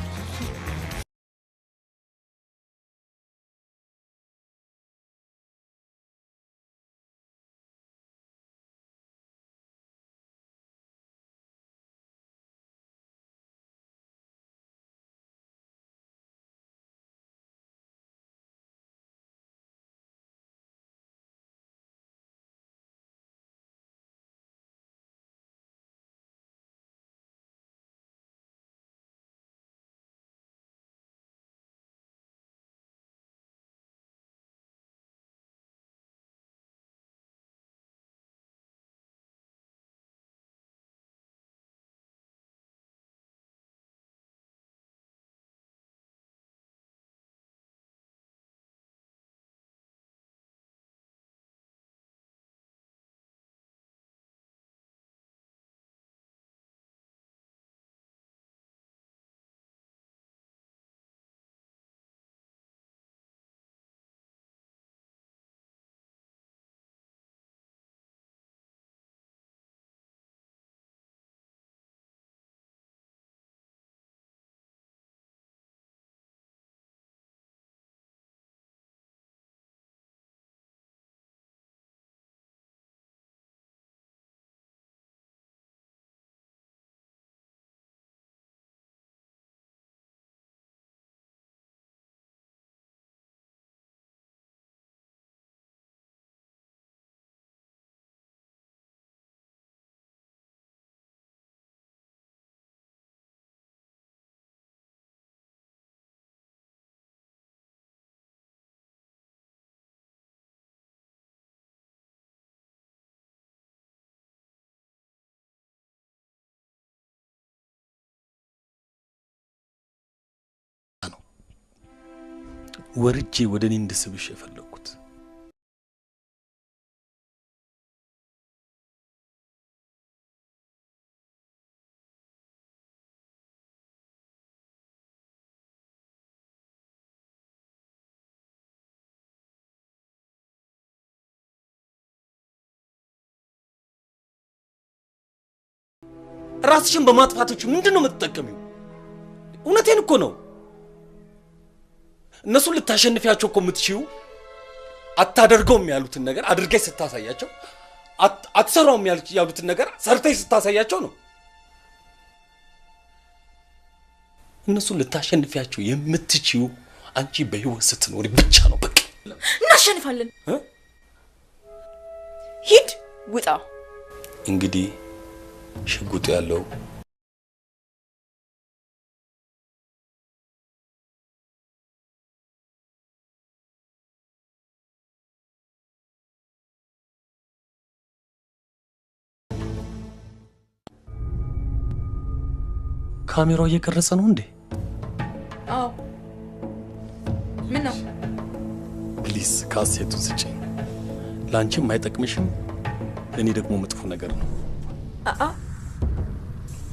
ወርጄ ወደ እኔ እንድስብሽ የፈለኩት ራስሽን በማጥፋቶች ምንድነው የምትጠቀሚው? እውነቴን እኮ ነው። እነሱን ልታሸንፊያቸው እኮ የምትችይው አታደርገውም ያሉትን ነገር አድርገሽ ስታሳያቸው፣ አትሰራውም ያሉትን ነገር ሰርተሽ ስታሳያቸው ነው። እነሱን ልታሸንፊያቸው የምትችይው አንቺ በህይወት ስትኖሪ ብቻ ነው። በቃ እናሸንፋለን። ሂድ፣ ውጣ። እንግዲህ ሽጉጥ ያለው ካሜራው እየቀረጸ ነው እንዴ? አዎ። ምን ነው? ፕሊዝ ካሴቱን ስጪኝ። ላንቺም አይጠቅምሽም፣ ለኔ ደግሞ መጥፎ ነገር ነው።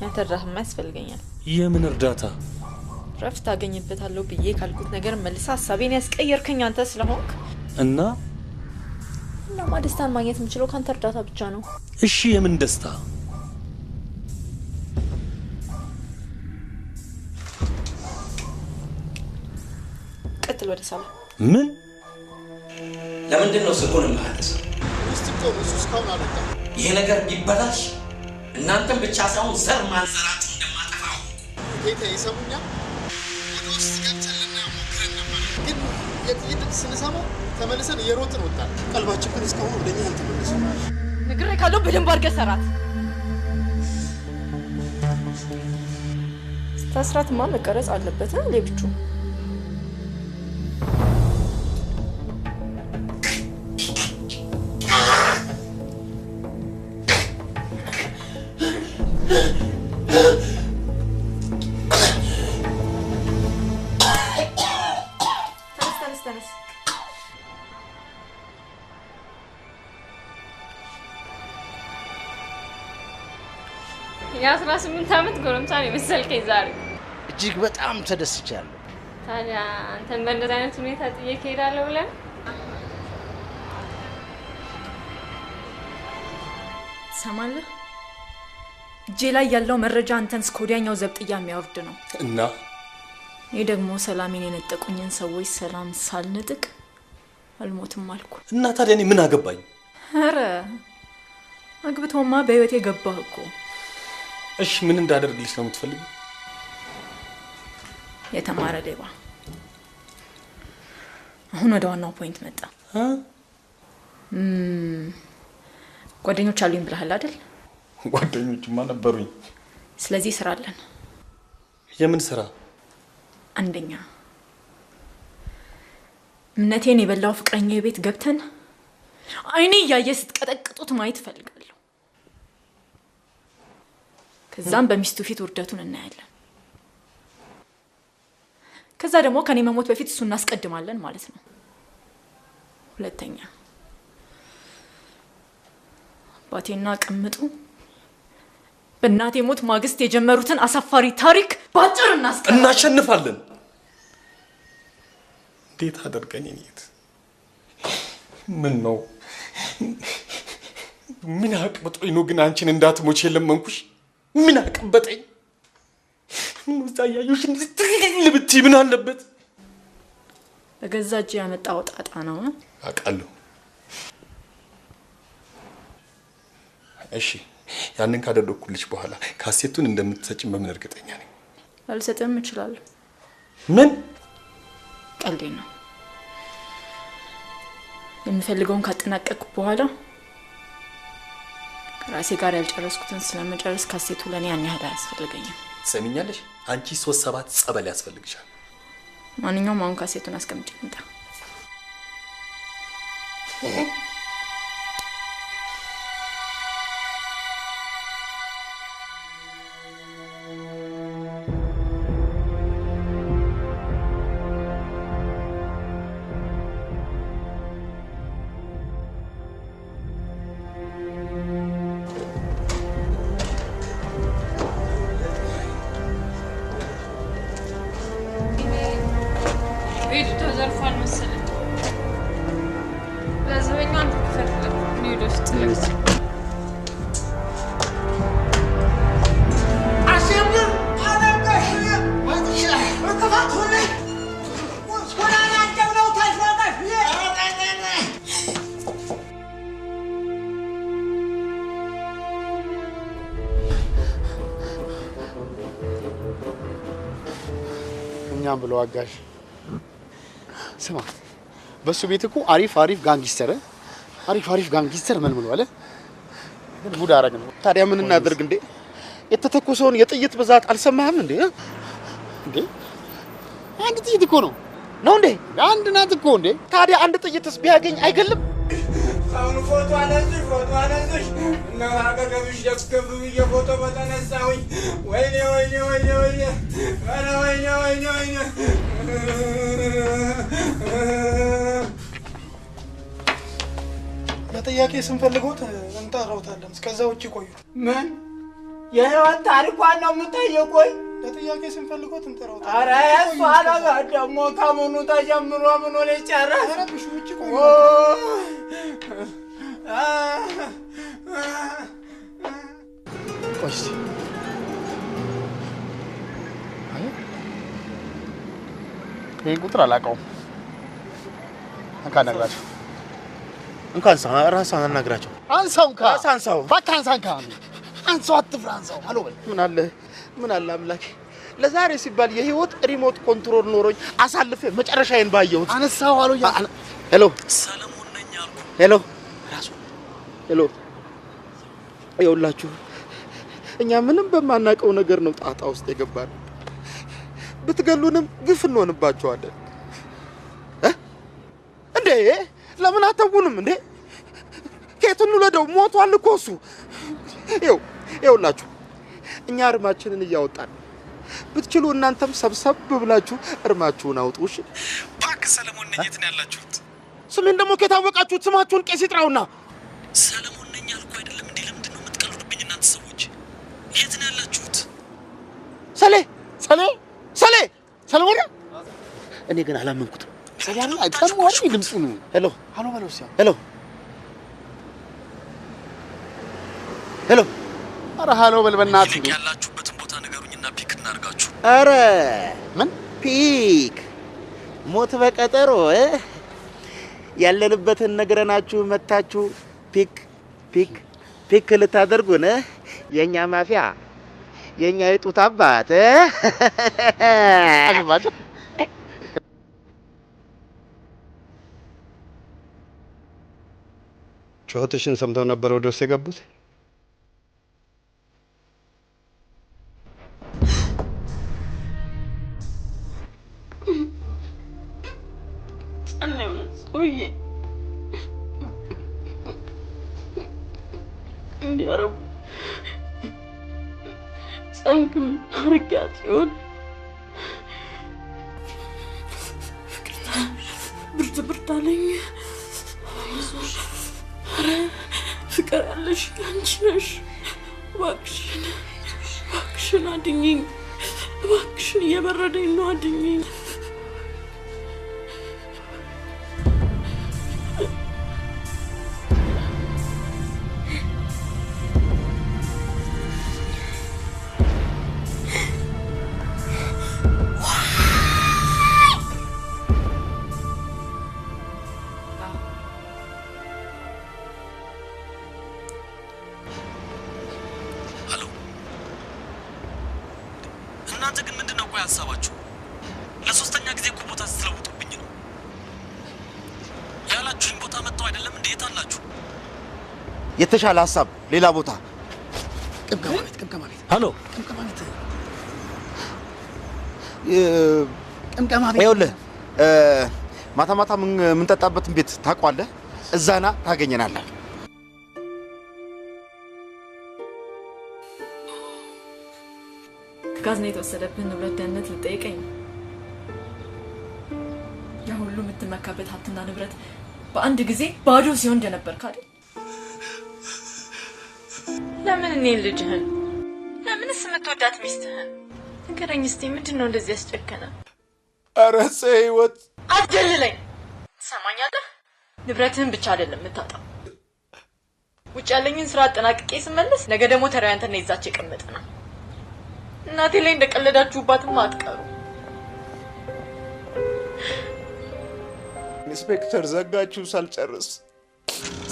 ያንተ እርዳታማ ያስፈልገኛል። የምን እርዳታ? ረፍት አገኝበታለሁ ብዬ ካልኩት ነገር መልሳ ሀሳቤን ያስቀየርከኝ አንተ ስለሆንክ እናማ ደስታን ማግኘት የምችለው ካንተ እርዳታ ብቻ ነው። እሺ፣ የምን ደስታ? ቀጥል ወደ ሰላ። ምን? ለምንድን ነው ስልኩን የማያነሳው? ውስጥ ቆም። እሱ እስካሁን አልወጣም። ይሄ ነገር ቢበላሽ እናንተም ብቻ ሳይሆን ዘር ማንዘራችሁ እንደማጠፋው ጌታ ይሰሙኛል። ወደ ውስጥ ገብተን ልናሞክረን ነበር፣ ግን የጥይት ድምፅ ስንሰማው ተመልሰን እየሮጥን ወጣን። ቀልባችን ግን እስካሁን ወደኛ አልተመለሰም። ንግሬ ካለው በደንብ አድርገህ ሰራት። ስታስራትማ መቀረጽ አለበት ሌብቹ። የ18 ዓመት ጎረምሳ ነው የመሰልከኝ ዛሬ። እጅግ በጣም ተደስቻለሁ። ታዲያ አንተን በእንደዚህ አይነት ሁኔታ ጥዬ እሄዳለሁ ብለህ ትሰማለህ? እጄ ላይ ያለው መረጃ አንተን እስከ ወዲያኛው ዘብጥያ የሚያወርድ ነው እና እኔ ደግሞ ሰላሜን የነጠቁኝን ሰዎች ሰላም ሳልነጥቅ አልሞትም አልኩ። እና ታዲያ እኔ ምን አገባኝ? ኧረ አግብቶማ በህይወቴ ገባህ እኮ። እሺ ምን እንዳደርግልሽ ነው የምትፈልጊው? የተማረ ሌባ። አሁን ወደ ዋናው ፖይንት መጣ። ጓደኞች አሉኝ ብለሃል አይደል? ጓደኞችማ ነበሩኝ። ስለዚህ ስራ አለን። የምን ስራ? አንደኛ እምነቴን የበላው ፍቅረኛዬ ቤት ገብተን አይኔ እያየ ስትቀጠቅጡት ማየት እፈልጋለሁ። ከዛም በሚስቱ ፊት ውርደቱን እናያለን። ከዛ ደግሞ ከኔ መሞት በፊት እሱ እናስቀድማለን ማለት ነው። ሁለተኛ አባቴና ቅምጡ በእናቴ ሞት ማግስት የጀመሩትን አሳፋሪ ታሪክ ባጭር እናሸንፋለን። እንዴት አደርገኝ እኔት? ምን ነው ምን አቅበጦኝ ነው ግን አንቺን እንዳትሞች የለመንኩሽ? ምን አቅበጠኝ? ሙዛ ያዩሽ እንድትል ብትይ ምን አለበት? በገዛ እጅ ያመጣው ጣጣ ነው። አውቃለሁ። እሺ ያንን ካደረኩልሽ በኋላ ካሴቱን እንደምትሰጪኝ በምን እርግጠኛ ነኝ? አልሰጥም እችላለሁ። ምን? ቀልዴ ነው። የምፈልገውን ካጠናቀቅኩ በኋላ ራሴ ጋር ያልጨረስኩትን ስለመጨረስ ካሴቱ ለኔ ያን ያህል አያስፈልገኝም። ትሰሚኛለሽ? አንቺ 3-7 ጸበል ያስፈልግሻል። ማንኛውም አሁን ካሴቱን አስቀምጬ ልምጣ። ቤቱ ተዘርፏል መሰለኝ። ለዘበኛው እኛም ብሎ አጋሽ ስማ በሱ ቤት እኮ አሪፍ ጋንጊስተር መልምሎ አለ ግን ቡዳ አረግን ታዲያ ምን እናደርግ እንዴ የተተኮሰውን የጥይት ብዛት አልሰማህም እንዴ አንድ ጥይት እኮ ነው እንዴ አንድ ናት እኮ እንዴ ታዲያ አንድ ጥይትስ ቢያገኝ አይገልም አሁን ፎቶ አነዝሽ እና አገገብሽ ደፍከፍ የፎቶ በተነሳሁኝ ወይኔ ለጥያቄ ስንፈልጎት እንጠራውታለን እስከዛ ውጪ ቆዩ ምን የህይወት ታሪኳን ነው የምጠይቁኝ ለጥያቄ ስንፈልጎት እንጠራውታለን ኧረ እሷ ነገር ደግሞ ከምኑ ተጀምሮ ምኑ ሊጨረስ ኧረ ብሽ ውጪ ቆዩ ቆይ ይሄን ቁጥር አላውቀውም እንኳን ነግራቸው እንኳን ራስህን አናግራቸው አንሳው አንሳው በቃ አንሳው አትፍራ አንሳው አሎ በል ምን አለ አምላኬ ለዛሬ ሲባል የህይወት ሪሞት ኮንትሮል ኖሮኝ አሳልፌ መጨረሻዬን ባየሁት አነሳው አሎ ሄሎ ሰለሞን ነኝ አልኩ ሄሎ ይኸውላችሁ እኛ ምንም በማናውቀው ነገር ነው ጣጣ ውስጥ የገባን ብትገሉንም ግፍ እንሆንባቸዋለን እንዴ ለምን አተውንም እንዴ ከየቱን ለደው ሞቷል እኮ እሱ ይኸውላችሁ እኛ እርማችንን እያወጣን ብትችሉ እናንተም ሰብሰብ ብላችሁ እርማችሁን አውጡ እሺ እባክህ ሰለሞን ነኝ የት ነው ያላችሁት ስሜን ደግሞ ከታወቃችሁት ስማችሁን ቄስ ይጥራውና ሰለሞን ነኝ አልኩ አይደለም እንዴ ለምንድን ነው የምትቀልዱብኝ እናንተ ሰዎች የት ነው ያላችሁት ሰለሞን እኔ ግን አላመንኩትም ሰላም አይተምዋል ድምጹ ነው ሄሎ በለው ሲያ ሄሎ ኧረ ሃሎ በል በእናትህ ያላችሁበትን ቦታ ንገሩኝና ፒክ እናርጋችሁ ኧረ ምን ፒክ ሞት በቀጠሮ ያለንበትን ነግረናችሁ መታችሁ ፒክ ልታደርጉን የኛ ማፊያ የኛ የጡት አባት አግባችሁ ጩኸትሽን ሰምተው ነበር ወደ ውስጥ የገቡት እንዲያረቡ ጸንክም አርጋት ይሆን ብርድ አለኝ ኧረ ፍቅር ያለሽ አንቺ ነሽ እባክሽን አድኝኝ እባክሽን እየበረደኝ ነው አድኝኝ እናንተ ግን ምንድነው ቆይ ሐሳባችሁ ለሶስተኛ ጊዜ እኮ ቦታ ስትለውጡብኝ ነው ያላችሁኝ ቦታ መጣው አይደለም እንዴ የታላችሁ የተሻለ ሐሳብ ሌላ ቦታ ቅምቀማ ቤት ሃሎ ቅምቀማ ቤት ይኸውልህ ማታ ምን ጠጣበትን ቤት ታውቀዋለህ እዛና ታገኘናለህ ጋዝና የተወሰደብን ንብረት ደህንነት ልጠይቀኝ ያ ሁሉ የምትመካበት ሀብትና ንብረት በአንድ ጊዜ ባዶ ሲሆን እንደነበር ካለ ለምን እኔን ልጅህን ለምንስ የምትወዳት ሚስትህን ንገረኝ እስቲ ምንድነው እንደዚህ ያስጨከነ ኧረ ህይወት አትጀልለኝ ትሰማኛለህ ንብረትህን ብቻ አይደለም የምታጣው ውጭ ያለኝን ስራ አጠናቅቄ ስመለስ ነገ ደግሞ ተራው ያንተና ይዛች የቀመጠ ነው እናቴ ላይ እንደቀለዳችሁባትም አትቀሩ ኢንስፔክተር ዘጋችሁ ሳልጨርስ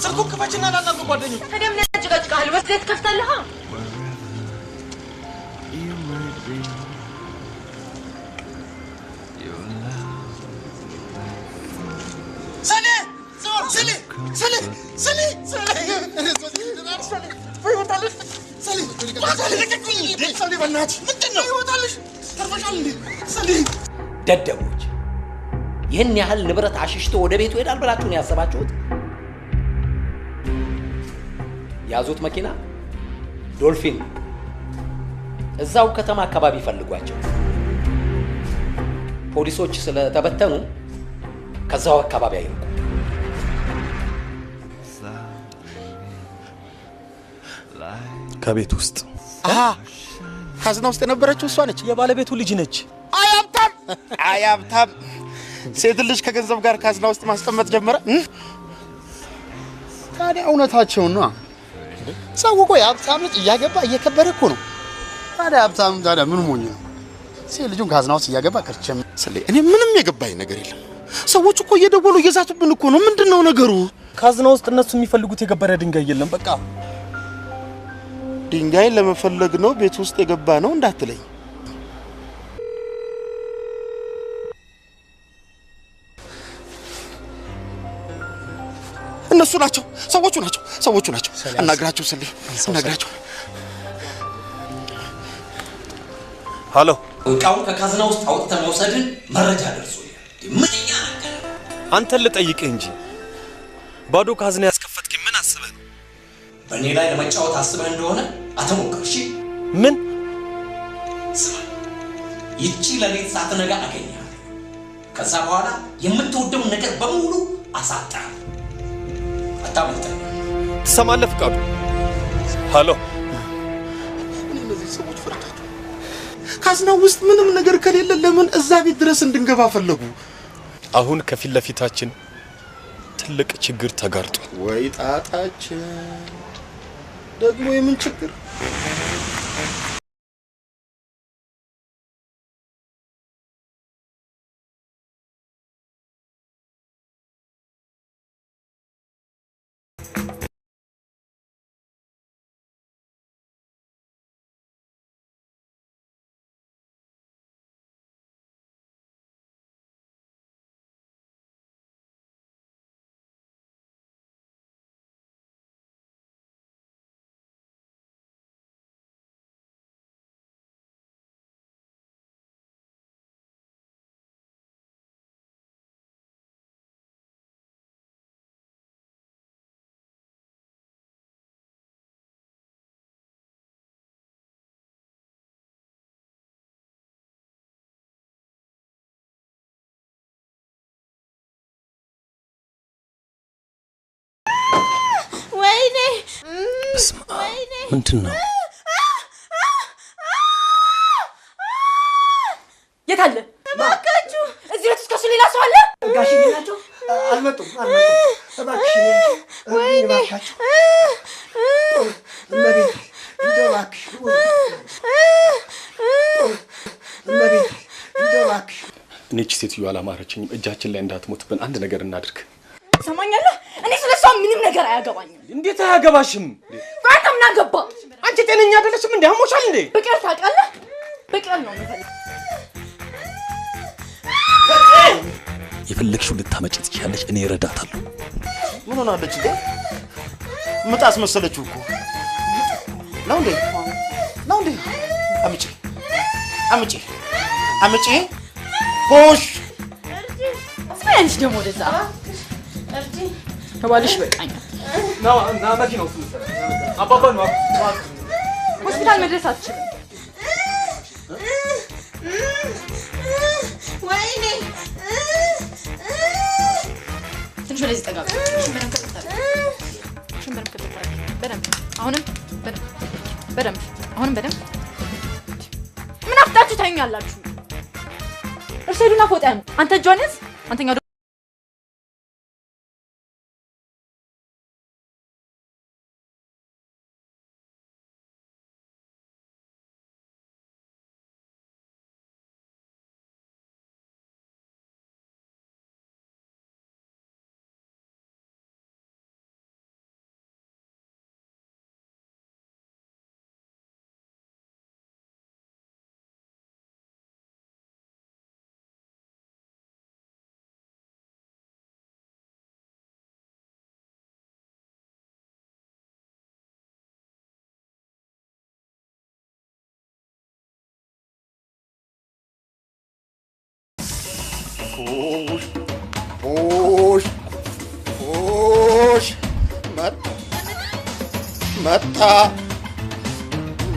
ስልኩን ክፈችና ላናግር ጓደኞች ታዲያ ምን ያጨቃጭቃል ወስደህ ትከፍታለህ ልቀቁኝ! ሰሌ በእናትሽ ምንድን ነው ይወጣልሽ? ተርፈሻል እንዴ ሰሌ? ደደቦች፣ ይህን ያህል ንብረት አሽሽቶ ወደ ቤቱ ይሄዳል ብላችሁ ነው ያሰባችሁት? ያዙት መኪና ዶልፊን፣ እዛው ከተማ አካባቢ ፈልጓቸው። ፖሊሶች ስለተበተኑ ከዛው አካባቢ አይርቁ። ከቤት ውስጥ ካዝና ውስጥ የነበረችው እሷ ነች። የባለቤቱ ልጅ ነች። አያብታም ሴት ልጅ ከገንዘብ ጋር ካዝና ውስጥ ማስቀመጥ ጀመረ። ታዲያ እውነታቸውን ነው። ሰው እኮ የሀብታም ልጅ እያገባ እየከበረ እኮ ነው። ታዲያ ሀብታም ታዲያ ምን ሞኝ ነው? ሴት ልጁን ካዝና ውስጥ እያገባ ከርቸም። እኔ ምንም የገባኝ ነገር የለም። ሰዎች እኮ እየደወሉ እየዛቱብን እኮ ነው። ምንድነው ነገሩ? ካዝና ውስጥ እነሱ የሚፈልጉት የከበረ ድንጋይ የለም። በቃ ድንጋይ ለመፈለግ ነው ቤት ውስጥ የገባ ነው እንዳትለኝ። እነሱ ናቸው፣ ሰዎቹ ናቸው። አናግራቸው ስልኝ አናግራቸው። ሃሎ፣ እቃውን ከካዝና ውስጥ አውጥተህ መውሰድን መረጃ ደርሶኛል። ምንኛ ነገር አንተን ልጠይቅህ እንጂ ባዶ ካዝና ያስከፈትክ ምን አስበህ ነው? በእኔ ላይ ለመጫወት አስበህ እንደሆነ አትሞክር። እሺ? ምን? ስማ፣ ይቺ ለሌት ሳትነጋ አገኘሃለሁ። ከዛ በኋላ የምትወደውን ነገር በሙሉ አሳጣህ። አታመልጠኝ። ትሰማለህ ፍቃዱ? ሃሎ፣ እነዚህ ሰዎች ፈርታቸው ካዝና ውስጥ ምንም ነገር ከሌለ ለምን እዛ ቤት ድረስ እንድንገባ ፈለጉ? አሁን ከፊት ለፊታችን ትልቅ ችግር ተጋርጧል። ወይ ጣጣችን! ደግሞ የምን ችግር? ወይኔ ምንድን ነው? የት አለ? እባካችሁ እዚህ ቤት ውስጥ ከሱ ሌላ ሰው አለ? ጋሽዬ ናቸው። አልመጡም። እባክሽ ወይኔ እመቤት እንደው እባክሽ እመቤት እንደው እባክሽ። እኔች ሴትዮ አላማረችኝም። እጃችን ላይ እንዳትሞትብን አንድ ነገር እናድርግ። ሰማኛለህ? እኔ ስለሷ ምንም ነገር አያገባኝም። እንዴት አያገባሽም? አንተ ምን አገባ? አንቺ ጤነኛ አይደለሽም እንዴ? አሞሻል እንዴ? ብቅል ታውቃለህ? ብቅል ነው የምፈልግ። የፈለግሽው ልታመጪ ትችያለሽ። እኔ እረዳታለሁ። ምን ሆናለች እንዴ? ምጥ አስመሰለችው እኮ ነው እንዴ? አምጪ ሆሽ ስማያንሽ ደግሞ ወደዛ ከባልሽ በቃኛል። ና መኪና ውስጥ አባባ ነው። ሆስፒታል መድረስ አትችልም። ወይኔ ትንሽ ወደዚህ ጠጋ በደንብ አሁንም በደንብ ምን አፍጣችሁ ታዩኛላችሁ? እርሱ ሄዱና ፎጣ ያምጡ። አንተ እጇን ያዝ። አንተኛው ፑሽ ፑሽ ፑሽ መጣ መጣ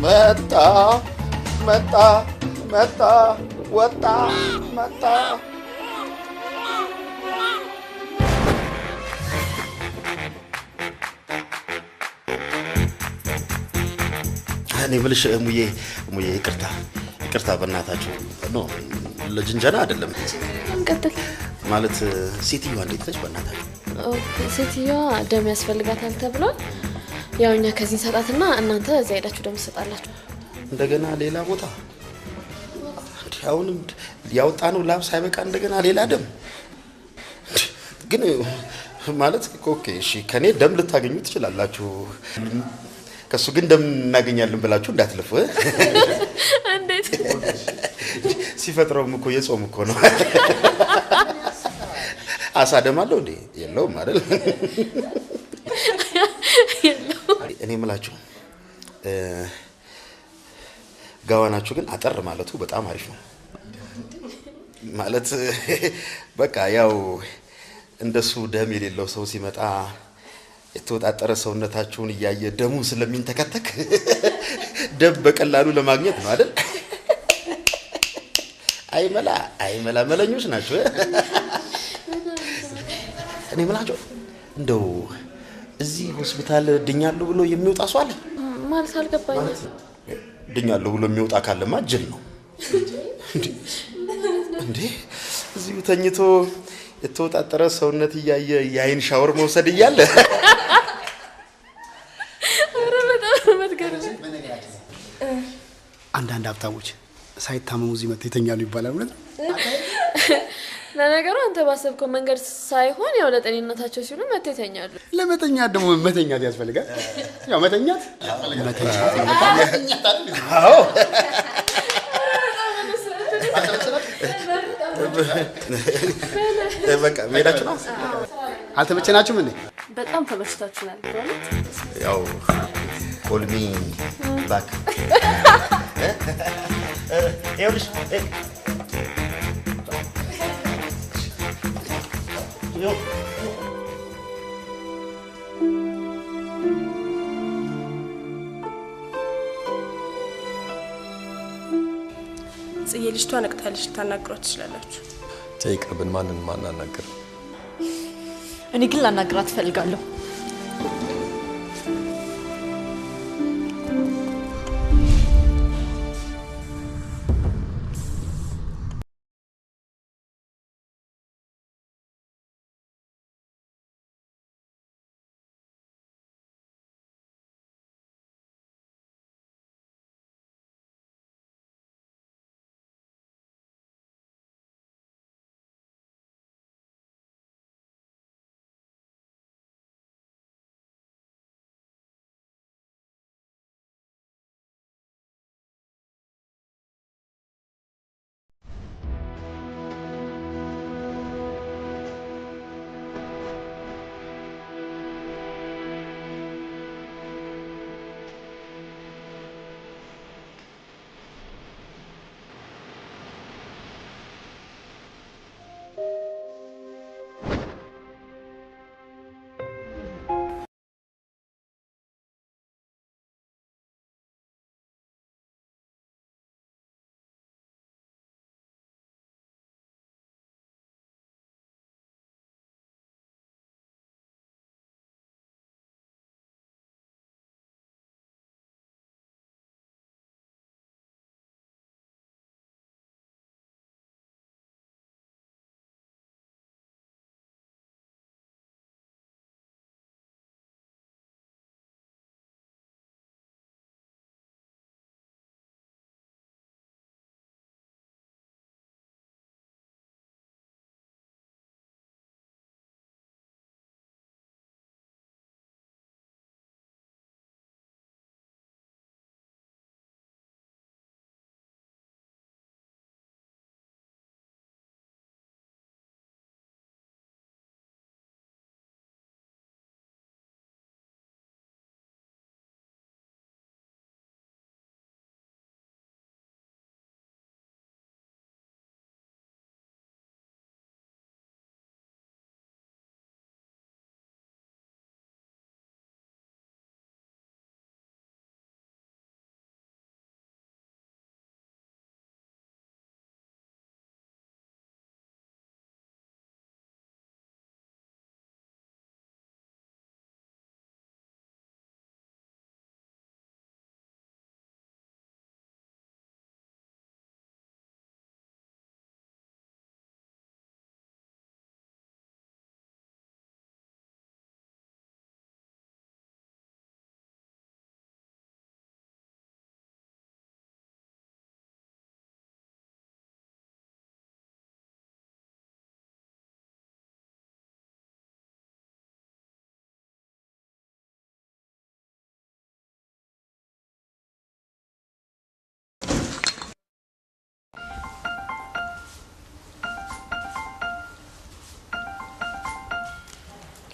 መጣ መጣ ወጣ መጣ። እኔ የምልሽ ሙዬ ይቅርታ በእናታችሁ ኖ ለጅንጀና አይደለም። እንቀጥል ማለት ሴትዮዋ እንዴት ነች በእናታችሁ? ሴትዮዋ ደም ያስፈልጋታል ተብሏል። ያው እኛ ከዚህ ሰጣትና እናንተ እዚያ ሄዳችሁ ደም ትሰጣላችሁ። እንደገና ሌላ ቦታ አሁንም ያወጣነው ላብ ሳይበቃ እንደገና ሌላ ደም ግን ማለት ኦኬ እሺ ከኔ ደም ልታገኙ ትችላላችሁ። ከሱ ግን ደም እናገኛለን ብላችሁ እንዳትለፉ። እንዴት ሲፈጥረውም እኮ የጾም እኮ ነው። አሳ ደም አለው እንዴ? የለውም አይደል? እኔ የምላችሁ ጋዋናችሁ ግን አጠር ማለቱ በጣም አሪፍ ነው። ማለት በቃ ያው እንደሱ ደም የሌለው ሰው ሲመጣ የተወጣጠረ ሰውነታችሁን እያየ ደሙ ስለሚንተከተክ ደም በቀላሉ ለማግኘት ነው አይደል? አይመላ መለኞች ናቸው። እኔ የምላችሁ እንደው እዚህ ሆስፒታል ድኛለሁ ብሎ የሚወጣ ሰው አለ ማለት አልገባኝም። ድኛለሁ ብሎ የሚወጣ ካለማ ጅል ነው እንዴ? እዚሁ ተኝቶ የተወጣጠረ ሰውነት እያየ የአይን ሻወር መውሰድ እያለ አንዳንድ ሀብታሞች ሳይታመሙ እዚህ መጥተው ይተኛሉ ይባላል። እውነት ነው? ለነገሩ አንተ ባሰብከው መንገድ ሳይሆን ያው ለጤንነታቸው ሲሉ መጥተው ይተኛሉ። ለመተኛት ደግሞ መተኛት ያስፈልጋል። ያው መተኛት አዎ በቃ መሄዳችሁ ነው። አልተመቸናችሁም እንዴ? በጣም ተመችታችሁናል። ያው ኮልሚ ባክ ይኸውልሽ ጽዬ ልጅቷ ነቅታለች። ልታናግሯት ትችላላችሁ። ተይቅርብን። ማንን ማናናገር? እኔ ግን ላናግራት እፈልጋለሁ።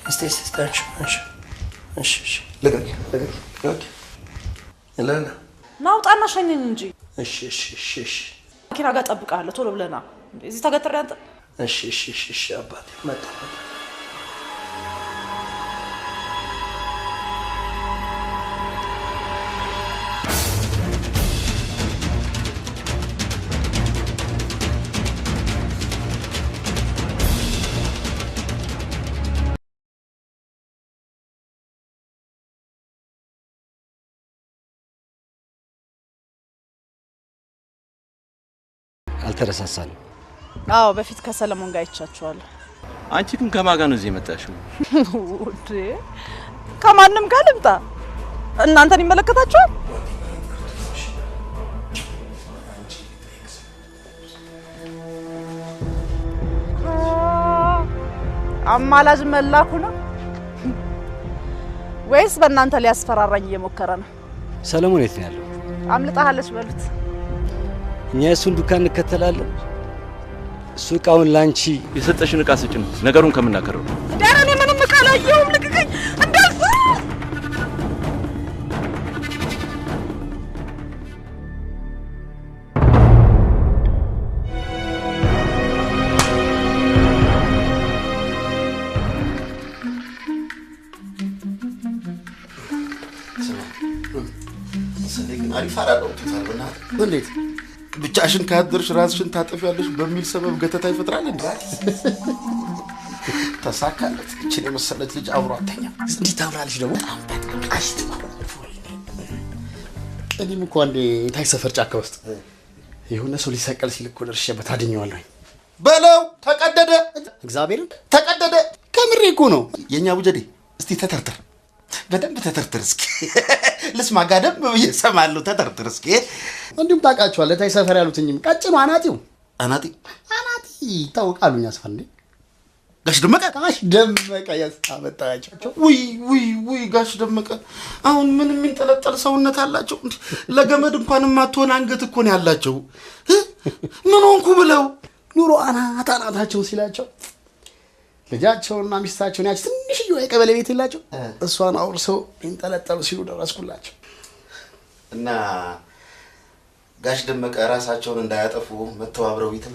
እስቲ ስታርች እሺ ለቀቅ ለላ ናውጣና ሸኘኝ እንጂ እሺ መኪና ጋር ጠብቃለሁ ቶሎ ብለና እዚህ ተገትሬ አንተ እሺ አባቴ መጣ አልተረሳሳንም። አዎ በፊት ከሰለሞን ጋር አይቻቸዋለሁ። አንቺ ግን ከማን ጋር ነው እዚህ የመጣሽው? ውዴ ከማንም ጋር ልምጣ እናንተን ይመለከታችኋል። አማላጅ መላኩ ነው ወይስ በእናንተ ሊያስፈራራኝ እየሞከረ ነው? ሰለሞን የት ነው ያለው? አምልጣለች በሉት። እኛ የእሱን ዱካን እንከተላለን። እሱ እቃውን ላንቺ የሰጠሽን እቃ ስጭን፣ ነገሩን ከምናከረው። ዳራ እኔ ምንም እቃ አላየሁም። ልቀቀኝ እንዳልኩ አሪፍ አላደረኩትም። በእናትህ እንዴት ብቻሽን ካደርሽ ራስሽን ታጠፊያለሽ በሚል ሰበብ ገተታ ይፈጥራል እንዴ? ተሳካለት። እቺን የመሰለች ልጅ አብሮ አተኛ። እንዴት ታምራለች ደግሞ ቃሽት እኔም እኮ አንዴ ታይ ሰፈር ጫካ ውስጥ የሆነ ሰው ሊሰቀል ሲል እኮ ደርሼበት አድኜዋለሁ። በለው ተቀደደ፣ እግዚአብሔርን ተቀደደ። ከምሬ እኮ ነው። የኛ ቡጀዴ እስቲ ተተርተር፣ በደንብ ተተርተር እስኪ ልስማ። ጋደም ብዬ እሰማለሁ። ተተርተር እስኪ። እንዲሁም ታውቃቸዋለህ ታይ ሰፈር ያሉትኝም ቀጭኑ አናጢው አናጢ ይታወቃሉ። እኛ ሰፈር እንዴ ጋሽ ደመቀ ያመጣቸው። ውይ ጋሽ ደመቀ አሁን ምን የሚንጠለጠል ሰውነት አላቸው? ለገመድ እንኳን የማትሆን አንገት እኮ ነው ያላቸው። ምን ሆንኩ ብለው ኑሮ አናታቸውን ሲላቸው ልጃቸውና ሚስታቸውን ያች ትንሽዬ የቀበሌ ቤት የላቸው እሷን አውርሰው ይንጠለጠሉ ሲሉ ደረስኩላቸው። እና ጋሽ ደመቀ ራሳቸውን እንዳያጠፉ መተባብረው ይተም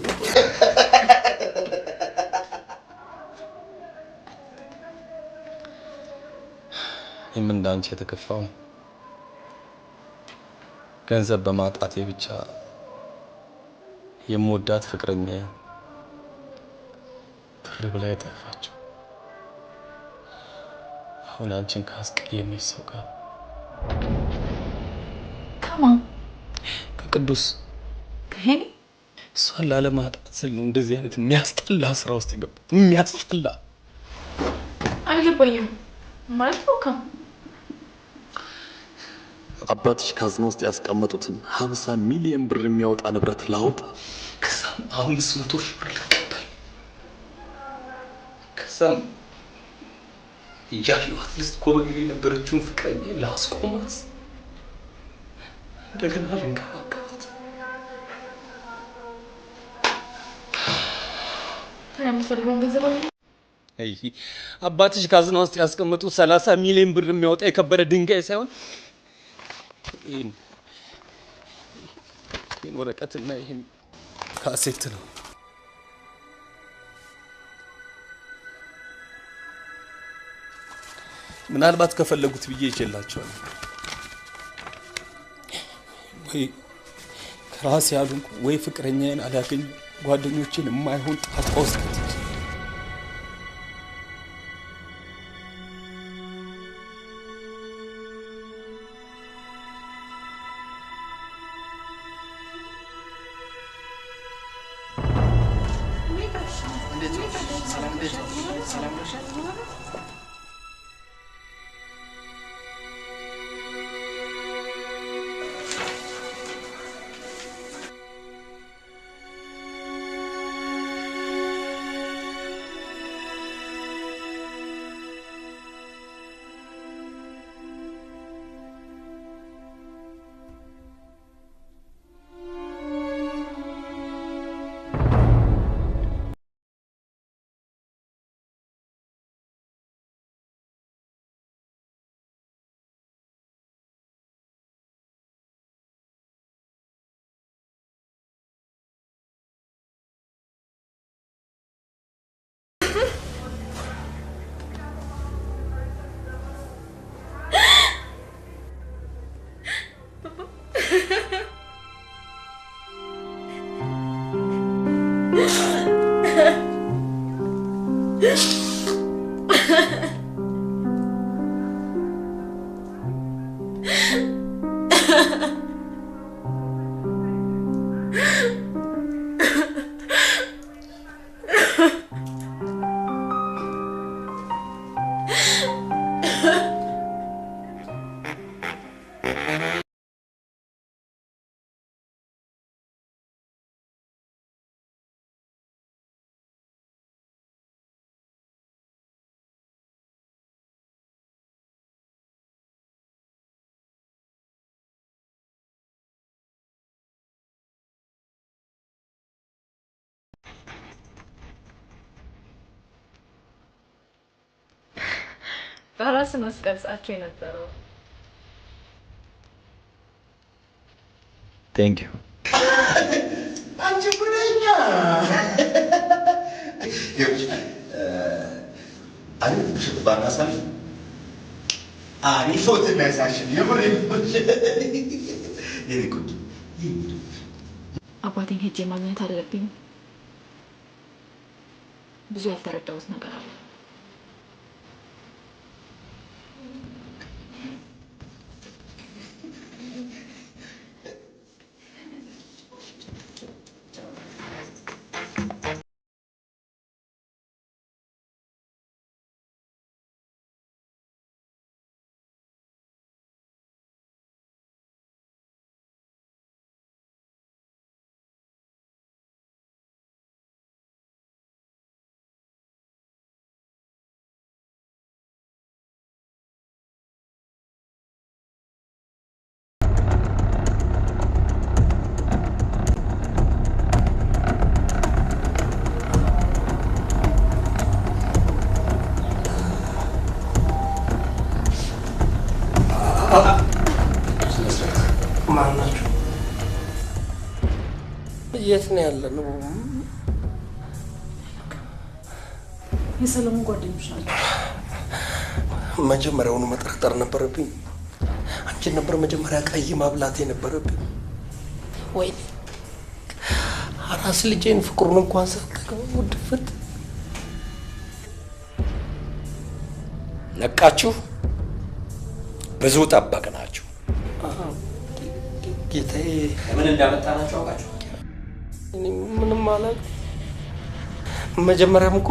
እኔም እንዳንቺ የተከፋው ገንዘብ በማጣቴ ብቻ የምወዳት ፍቅረኛ ብር ብላ የጠፋችው አሁን አንቺን ካስቀየመሽ ሰው ጋር ከማን ከቅዱስ ከሄኒ እሷን ላለማጣት ስል ነው እንደዚህ አይነት የሚያስጠላ ስራ ውስጥ የገባሁት። የሚያስጠላ አልገባኝም ማለት ነው። አባትሽ ካዝና ውስጥ ያስቀመጡትን 50 ሚሊዮን ብር የሚያወጣ ንብረት ላውጣ፣ ከዛም 500 ሺህ ብር ልቀበል፣ ከዛም እያየኋት ልትጎበኘው የነበረችውን ፍቅረኛ ላስቆማት፣ እንደገና ልንከባከባት። የምፈልገውን ገንዘብ አይ አባትሽ ካዝና ውስጥ ያስቀመጡት 30 ሚሊዮን ብር የሚያወጣ የከበረ ድንጋይ ሳይሆን ይህን ወረቀትና ይህን ካሴት ነው። ምናልባት ከፈለጉት ብዬ ይችላቸዋል ወይ ከራሴ ያሉን ወይ ፍቅረኛዬን አላገኝ ጓደኞቼን የማይሆን ጣጣ ውስጥ በራስ ነው ስቀርጻቸው የነበረው። ቴንክ ዩ። አንቺ ጉደኛ አሪፍ ምሽት ባናሳል አሪፍ ፎቶ ነሳሽን የምር ይልኩት አባቴን ሄጄ ማግኘት አለብኝ። ብዙ ያልተረዳሁት ነገር አለ። ማን ናቸው? የት ነው ያለነው? የሰለሞን ጓደኞች ናቸው። መጀመሪያውኑ መጠርጠር ነበረብኝ። አንቺን ነበር መጀመሪያ ቀይ ማብላት የነበረብኝ። ወይ አራስ ልጄን ፍቅሩን እንኳን ሳትገው ውድፍት ነቃችሁ? ብዙ ጠበቅናችሁ። ጌታዬ ምን እንዳመጣናችሁ አውቃችሁ? ምንም አላውቅም። መጀመሪያም እኮ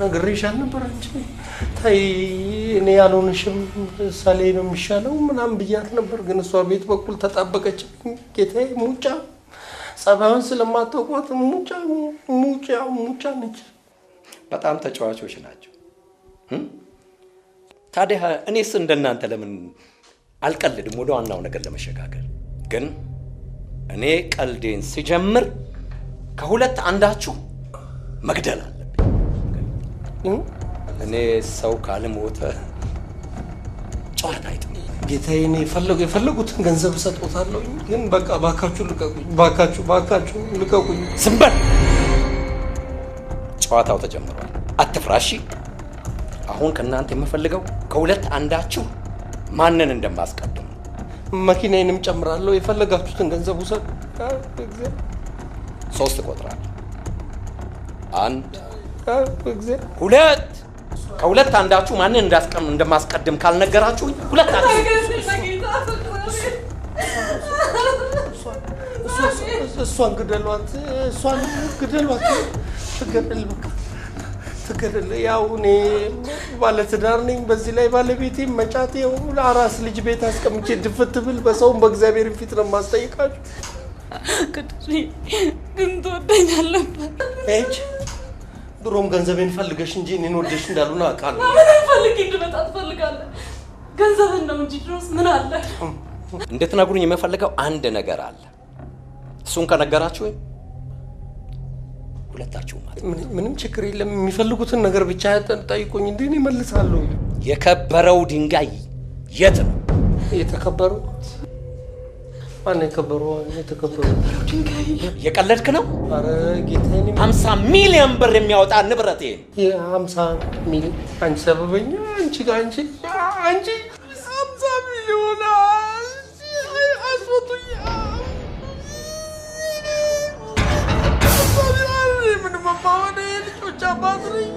ነግሬሻል ነበር። አንቺ ታይ እኔ ያልሆንሽም ሳሌ ነው የሚሻለው ምናምን ብያት ነበር። ግን እሷ ቤት በኩል ተጣበቀች። ጌታዬ ሙጫ ጸባዩን ስለማታውቋት ሙጫ ነች። በጣም ተጫዋቾች ናቸው። ታዲያ እኔስ እንደናንተ ለምን አልቀልድም? ወደ ዋናው ነገር ለመሸጋገር ግን እኔ ቀልዴን ሲጀምር ከሁለት አንዳችሁ መግደል አለብኝ። እኔ ሰው ካልሞተ ጨዋታ አይጥም። ጌታዬ እኔ የፈለጉትን ገንዘብ እሰጥዎታለሁ። ግን በቃ ባካችሁ ልቀቁኝ፣ ባካችሁ ልቀቁኝ። ዝም በል። ጨዋታው ተጀምሯል። አትፍራሺ። አሁን ከእናንተ የምፈልገው ከሁለት አንዳችሁ ማንን እንደማስቀድም። መኪናዬንም ጨምራለሁ። የፈለጋችሁትን ገንዘብ ውሰዱ። 3 እቆጥራለሁ። 1 2 ከሁለት አንዳችሁ ማንን እንደማስቀድም ካልነገራችሁ እሷን ግደሏት። ትገደል። ያው እኔ ባለትዳር ነኝ። በዚህ ላይ ባለቤቴ መጫት ያው አራስ ልጅ ቤት አስቀምጬ ድፍት ብል በሰውም በእግዚአብሔር ፊት ነው የማስጠይቃችሁ። ግን ትወደኛለህ? እጅ ድሮም ገንዘቤን ፈልገሽ እንጂ እኔን ወደሽ እንዳልሆነ አውቃለሁ። ምን ፈልጌ እንድመጣ ትፈልጋለህ? ገንዘብን ነው እንጂ ድሮስ ምን አለ? እንድትነግሩኝ የምፈልገው አንድ ነገር አለ። እሱን ከነገራችሁ ሁለታችሁ ማለት ምንም ችግር የለም። የሚፈልጉትን ነገር ብቻ ጠይቁኝ እንዴ እኔ እመልሳለሁ። የከበረው ድንጋይ የት ነው የተከበረው? ማነው የከበረው? የተከበረው ድንጋይ የቀለድክ ነው? አረ ጌታዬ 50 ሚሊዮን ብር የሚያወጣ ንብረቴ የ50 ሚሊዮን አንቺ ሰበበኛ። አንቺ 50 ሚሊዮን አስወጡኝ። ምንም አባወደ የልጆች አባት ነኝ።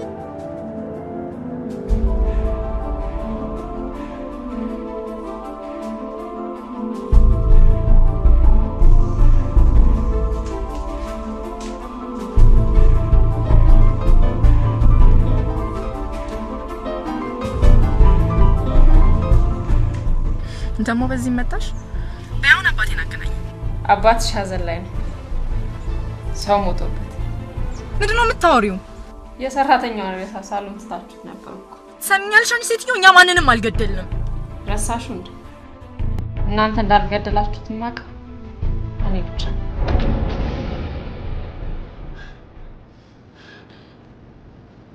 ደግሞ በዚህ መጣሽ? በያውን አባቴን አገናኝ። አባትሽ ሀዘን ላይ ነው። ሰው ሞቶበት። ምንድነው የምታወሪው? የሰራተኛውን ሬሳ ሳሎን ትታችሁት ነበር እኮ። ሰምኛልሽ አንቺ ሴትዮ፣ እኛ ማንንም አልገደልንም። ረሳሹ እንዴ? እናንተ እንዳልገደላችሁት ማቅ እኔ ብቻ።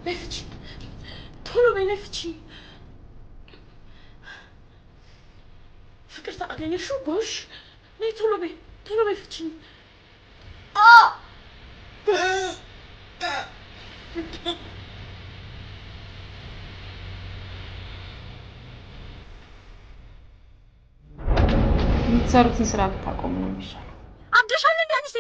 ነፍቺ ቶሎ በይ ነፍቺ። ፍቅር ታገኘሽው ጎሽ። ነይ ቶሎ በይ ፍቺ። የምትሰሩትን ስራ ብታቆሙ ነው የሚሻለው። አብደሻል እንዴ አንቺ?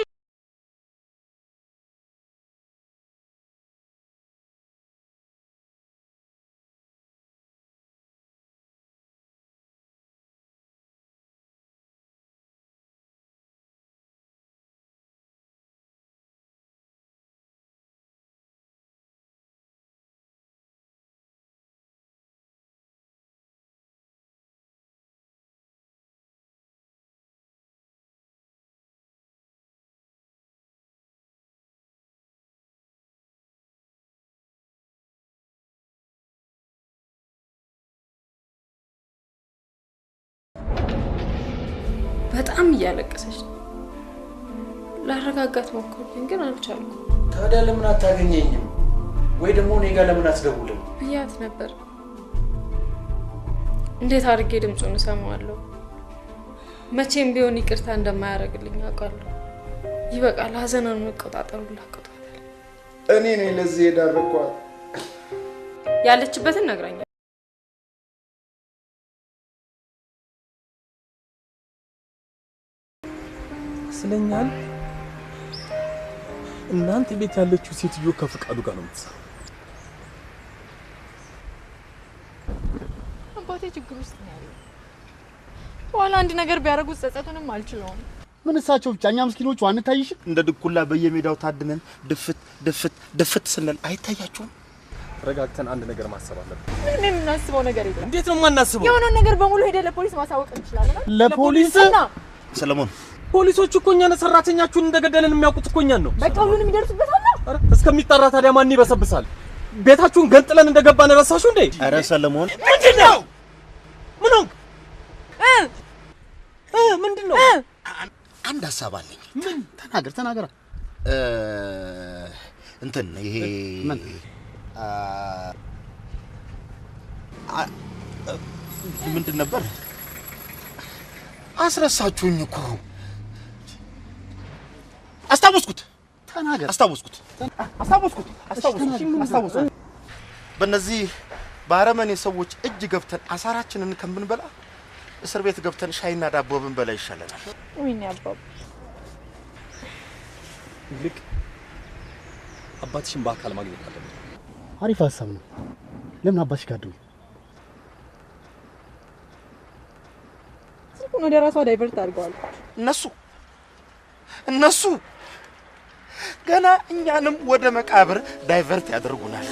በጣም እያለቀሰች ነው። ላረጋጋት ሞከርኩኝ ግን አልቻልኩም። ታዲያ ለምን አታገኘኝም? ወይ ደግሞ እኔ ጋር ለምን አትደውልም? ብያት ነበር። እንዴት አድርጌ ድምፁን እሰማዋለሁ? መቼም ቢሆን ይቅርታ እንደማያደርግልኝ አውቃለሁ። ይበቃል። ሀዘናን መቆጣጠሩ ላቅቷታል። እኔ ነኝ ለዚህ የዳረኳት። ያለችበትን ነግራኛል። ስለኛል እናንተ ቤት ያለችው ሴትዮ ከፍቃዱ ጋር ነው የምትሰራው። አባቴ ችግር ውስጥ ነው ያለው። በኋላ አንድ ነገር ቢያደርጉት ጸጸቱንም አልችለውም። ምን እሳቸው ብቻ እኛ ምስኪኖቹ አንታይሽም? እንደ ድኩላ በየሜዳው ታድነን ድፍት ስንል አይታያችሁም? ረጋግተን አንድ ነገር ማሰብ አለብን። ምንም የምናስበው ነገር የለም። እንዴት ነው የማናስበው? የሆነን ነገር በሙሉ ሄደ ለፖሊስ ማሳወቅ እንችላለን። ለፖሊስ? ሰለሞን ፖሊሶች እኮ እኛን ሰራተኛችሁን እንደገደለን የሚያውቁት እኮ እኛን ነው። በቃ ሁሉንም ይደርሱበታል። እስከሚጣራ ታዲያ ማን ይበሰብሳል? ቤታችሁን ገንጥለን እንደገባን ረሳችሁ እንዴ? ኧረ ሰለሞን ምንድነው? ምን ሆንክ? ምንድነው? አንድ ሀሳብ አለኝ። ምን? ተናገር። እንትን ይሄ ምን ምንድን ነበር? አስረሳችሁኝ እኮ። አስታወስኩት። ተናገር። አስታወስኩት። በእነዚህ በአረመኔ ሰዎች እጅ ገብተን አሳራችንን ከምንበላ እስር ቤት ገብተን ሻይና ዳቦ ብንበላ ይሻለናል። ወይኔ አባባ፣ ልክ አባትሽን በአካል ማግኘት አለብን። አሪፍ ሀሳብ ነው። ለምን አባትሽ ጋር ደውል? ስልኩን ወደ ራሷ ዳይቨርት አድርገዋል። እነሱ ገና እኛንም ወደ መቃብር ዳይቨርት ያደርጉናል።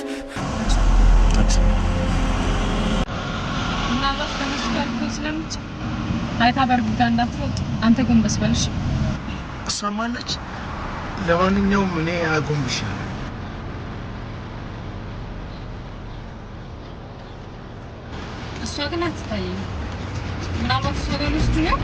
ምናልባት ከነሱ ጋር ልትሆን ስለምችል አይታ በእርግጋ እንዳትሮጥ አንተ ጎንበስ በልሽ። እሷማለች። ለማንኛውም እኔ አጎንብሻለሁ። እሷ ግን አትታየኝም። ምናልባት እሷ ጋር ልጅ ነው።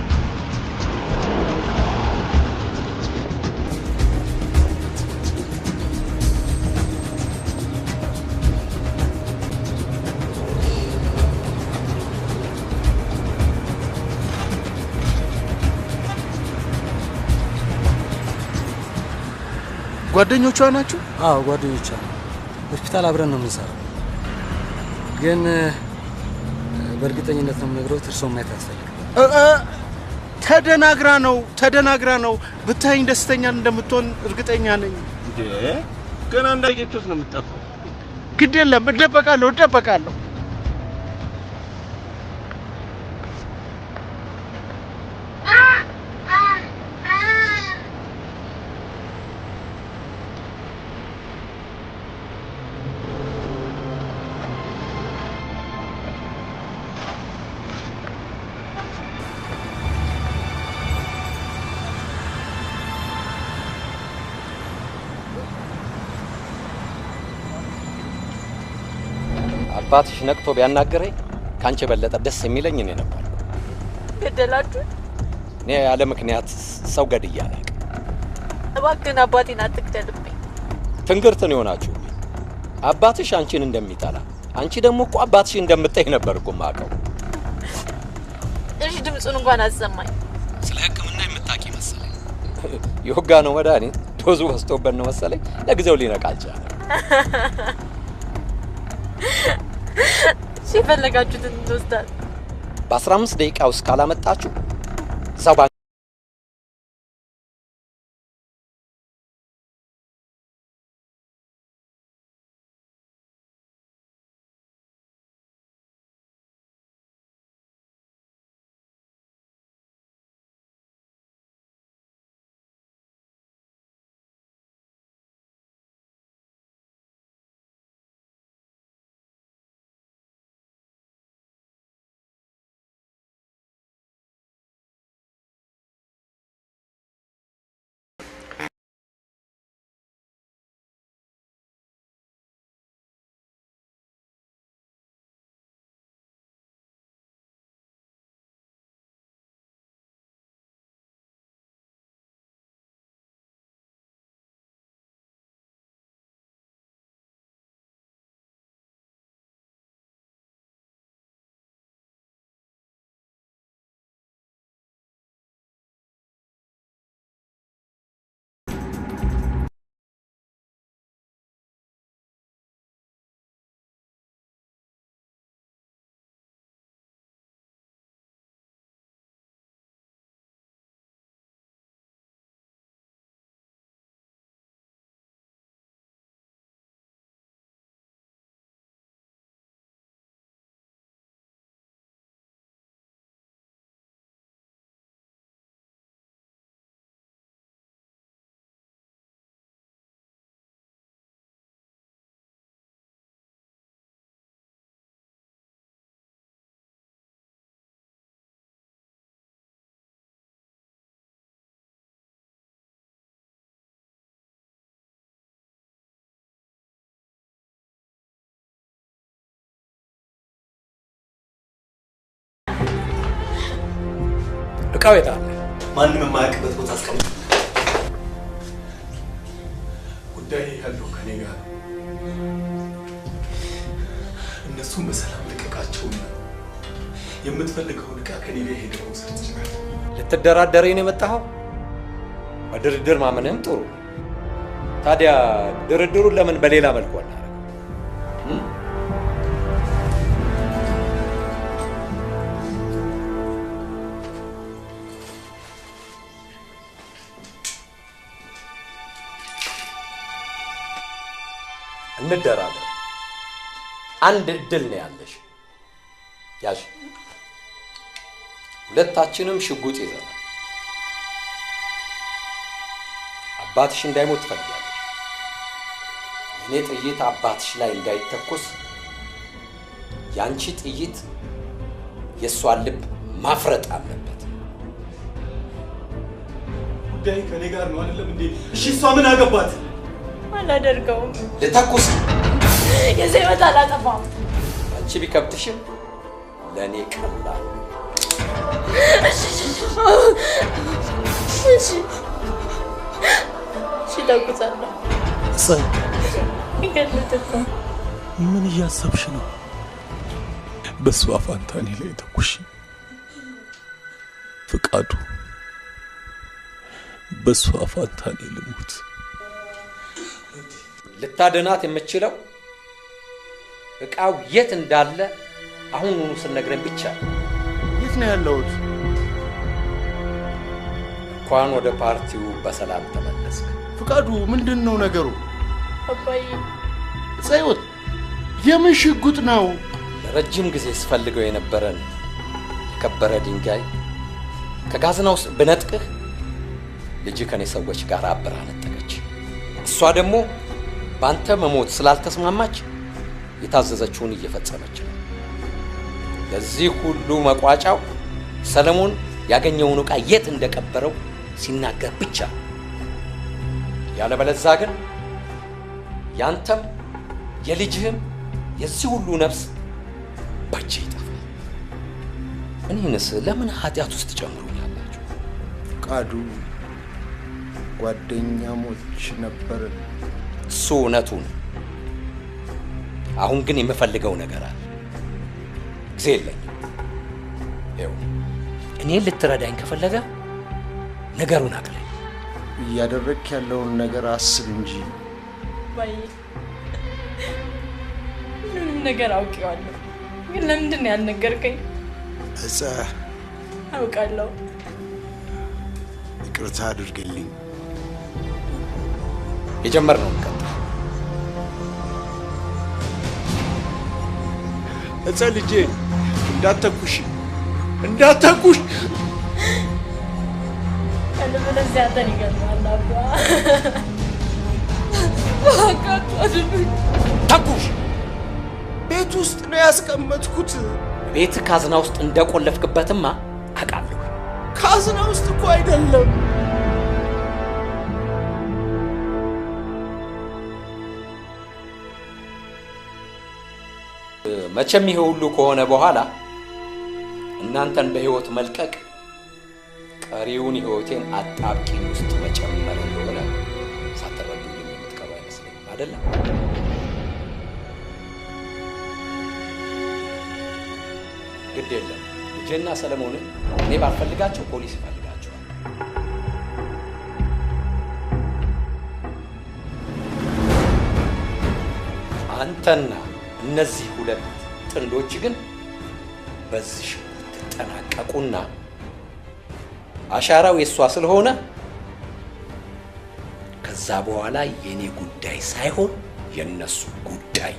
ጓደኞቿ ናችሁ? አዎ ጓደኞቿ። ሆስፒታል አብረን ነው የምንሰራው። ግን በእርግጠኝነት ነው የምነግረው፣ እርስዎን ማየት አስፈልጋል። ተደናግራ ነው። ብታይኝ ደስተኛ እንደምትሆን እርግጠኛ ነኝ። እንዴ ገና እንዳየችሁት ነው የምትጠፋው። ግድ የለም፣ እደበቃለሁ። አባትሽ ነቅቶ ቢያናገረኝ ካንቺ በለጠ ደስ የሚለኝ እኔ ነበር። ገደላችሁ? እኔ ያለ ምክንያት ሰው ገድዬ አላውቅም። እባክህን አባቴን አትግደልብኝ። ትንግርት ነው የሆናችሁ። አባትሽ አንቺን እንደሚጠላ አንቺ ደግሞ እኮ አባትሽ እንደምትጠይ ነበር እኮ የማውቀው። እሺ ድምፁን እንኳን አሰማኝ። ስለ ሕክምና የምታውቂ መሰለኝ። የወጋ ነው መድኃኒት ዶዙ በዝቶበት ነው መሰለኝ ለጊዜው ሊነቃ አልቻለም። ሲፈለጋችሁትን እንወስዳለን። በ15 ደቂቃ ውስጥ ካላመጣችሁ እዛው እቃው የት አለ? ማንም የማያውቅበት ቦታ አስቀምጥ። ጉዳይ ያለው ከኔ ጋር ነው። እነሱን በሰላም ልቀቃቸውና የምትፈልገውን እቃ ከኔ ላይ ሄደህ መውሰድ ትችላለህ። ልትደራደረኝ ነው የመጣኸው? በድርድር ማመንህም ጥሩ። ታዲያ ድርድሩን ለምን በሌላ መልኩ አናደርገው? እንደራደር። አንድ እድል ነው ያለሽ። ያዥ። ሁለታችንም ሽጉጥ ይዘናል። አባትሽ እንዳይሞት ትፈልጊያለሽ። እኔ ጥይት አባትሽ ላይ እንዳይተኮስ ያንቺ ጥይት የእሷን ልብ ማፍረጥ አለበት። ጉዳይ ከኔ ጋር ነው አይደለም እንዴ? እሺ እሷ ምን አገባት? አላደርገውም። ልተኩስ። የዚህ ህይወት አላጠፋም። አንቺ ቢከብድሽም ለእኔ ቀላል። እሺ ተኩሳለሁ። እሰይ ይገድሉት እኮ። ምን እያሰብሽ ነው? በሷ ፋንታ እኔ ላይ ተኩሽ። ፍቃዱ በሷ ፋንታ እኔ ልሙት። ልታድናት የምችለው እቃው የት እንዳለ አሁኑኑ ስነግረን ብቻ። የት ነው ያለሁት? እንኳን ወደ ፓርቲው በሰላም ተመለስክ። ፍቃዱ፣ ምንድን ነው ነገሩ? አባዬ ጸይወት፣ የምን ሽጉጥ ነው? ለረጅም ጊዜ ስፈልገው የነበረን የከበረ ድንጋይ ከጋዝና ውስጥ ብነጥቅህ ልጅ ከኔ ሰዎች ጋር አብራ ነጠቀች። እሷ ደግሞ በአንተ መሞት ስላልተስማማች የታዘዘችውን እየፈጸመች ነው። ለዚህ ሁሉ መቋጫው ሰለሞን ያገኘውን ዕቃ የት እንደቀበረው ሲናገር ብቻ። ያለበለዚያ ግን ያንተም የልጅህም የዚህ ሁሉ ነፍስ በእጄ ይጠፋል። እኔንስ ለምን ኃጢአት ውስጥ ጨምሩኛላችሁ? ፍቃዱ ጓደኛሞች ነበር። እሱ እውነቱን። አሁን ግን የምፈልገው ነገር አለ። ጊዜ የለኝም። ይኸው እኔን ልትረዳኝ ከፈለገ ነገሩን አቅለኝ። እያደረግክ ያለውን ነገር አስብ እንጂ። ባይ ምንም ነገር አውቄዋለሁ፣ ግን ለምንድን ነው ያልነገርከኝ? እዛ አውቃለሁ። ይቅርታ አድርግልኝ። የጀመርነው እንቀጥል። እዛ ልጄ እንዳትተኩሽ እንዳትተኩሽ። አለበለዚያ አንተን ይገድልሃል አባ። ተኩሽ። ቤት ውስጥ ነው ያስቀመጥኩት። ቤት ካዝና ውስጥ እንደቆለፍክበትማ አውቃለሁ። ካዝና ውስጥ እኮ አይደለም። መቼም ይሄ ሁሉ ከሆነ በኋላ እናንተን በህይወት መልቀቅ ቀሪውን ህይወቴን አጣብቂኝ ውስጥ መጨመር እንደሆነ ሳትረዱልኝ የምትቀሩ አይመስለኝም አይደለም? ግድ የለም። ልጄና ሰለሞንን እኔ ባልፈልጋቸው ፖሊስ ይፈልጋቸዋል። አንተና እነዚህ ሁለት ጥንዶች ግን በዚህ ትጠናቀቁና አሻራው የሷ ስለሆነ ከዛ በኋላ የኔ ጉዳይ ሳይሆን የነሱ ጉዳይ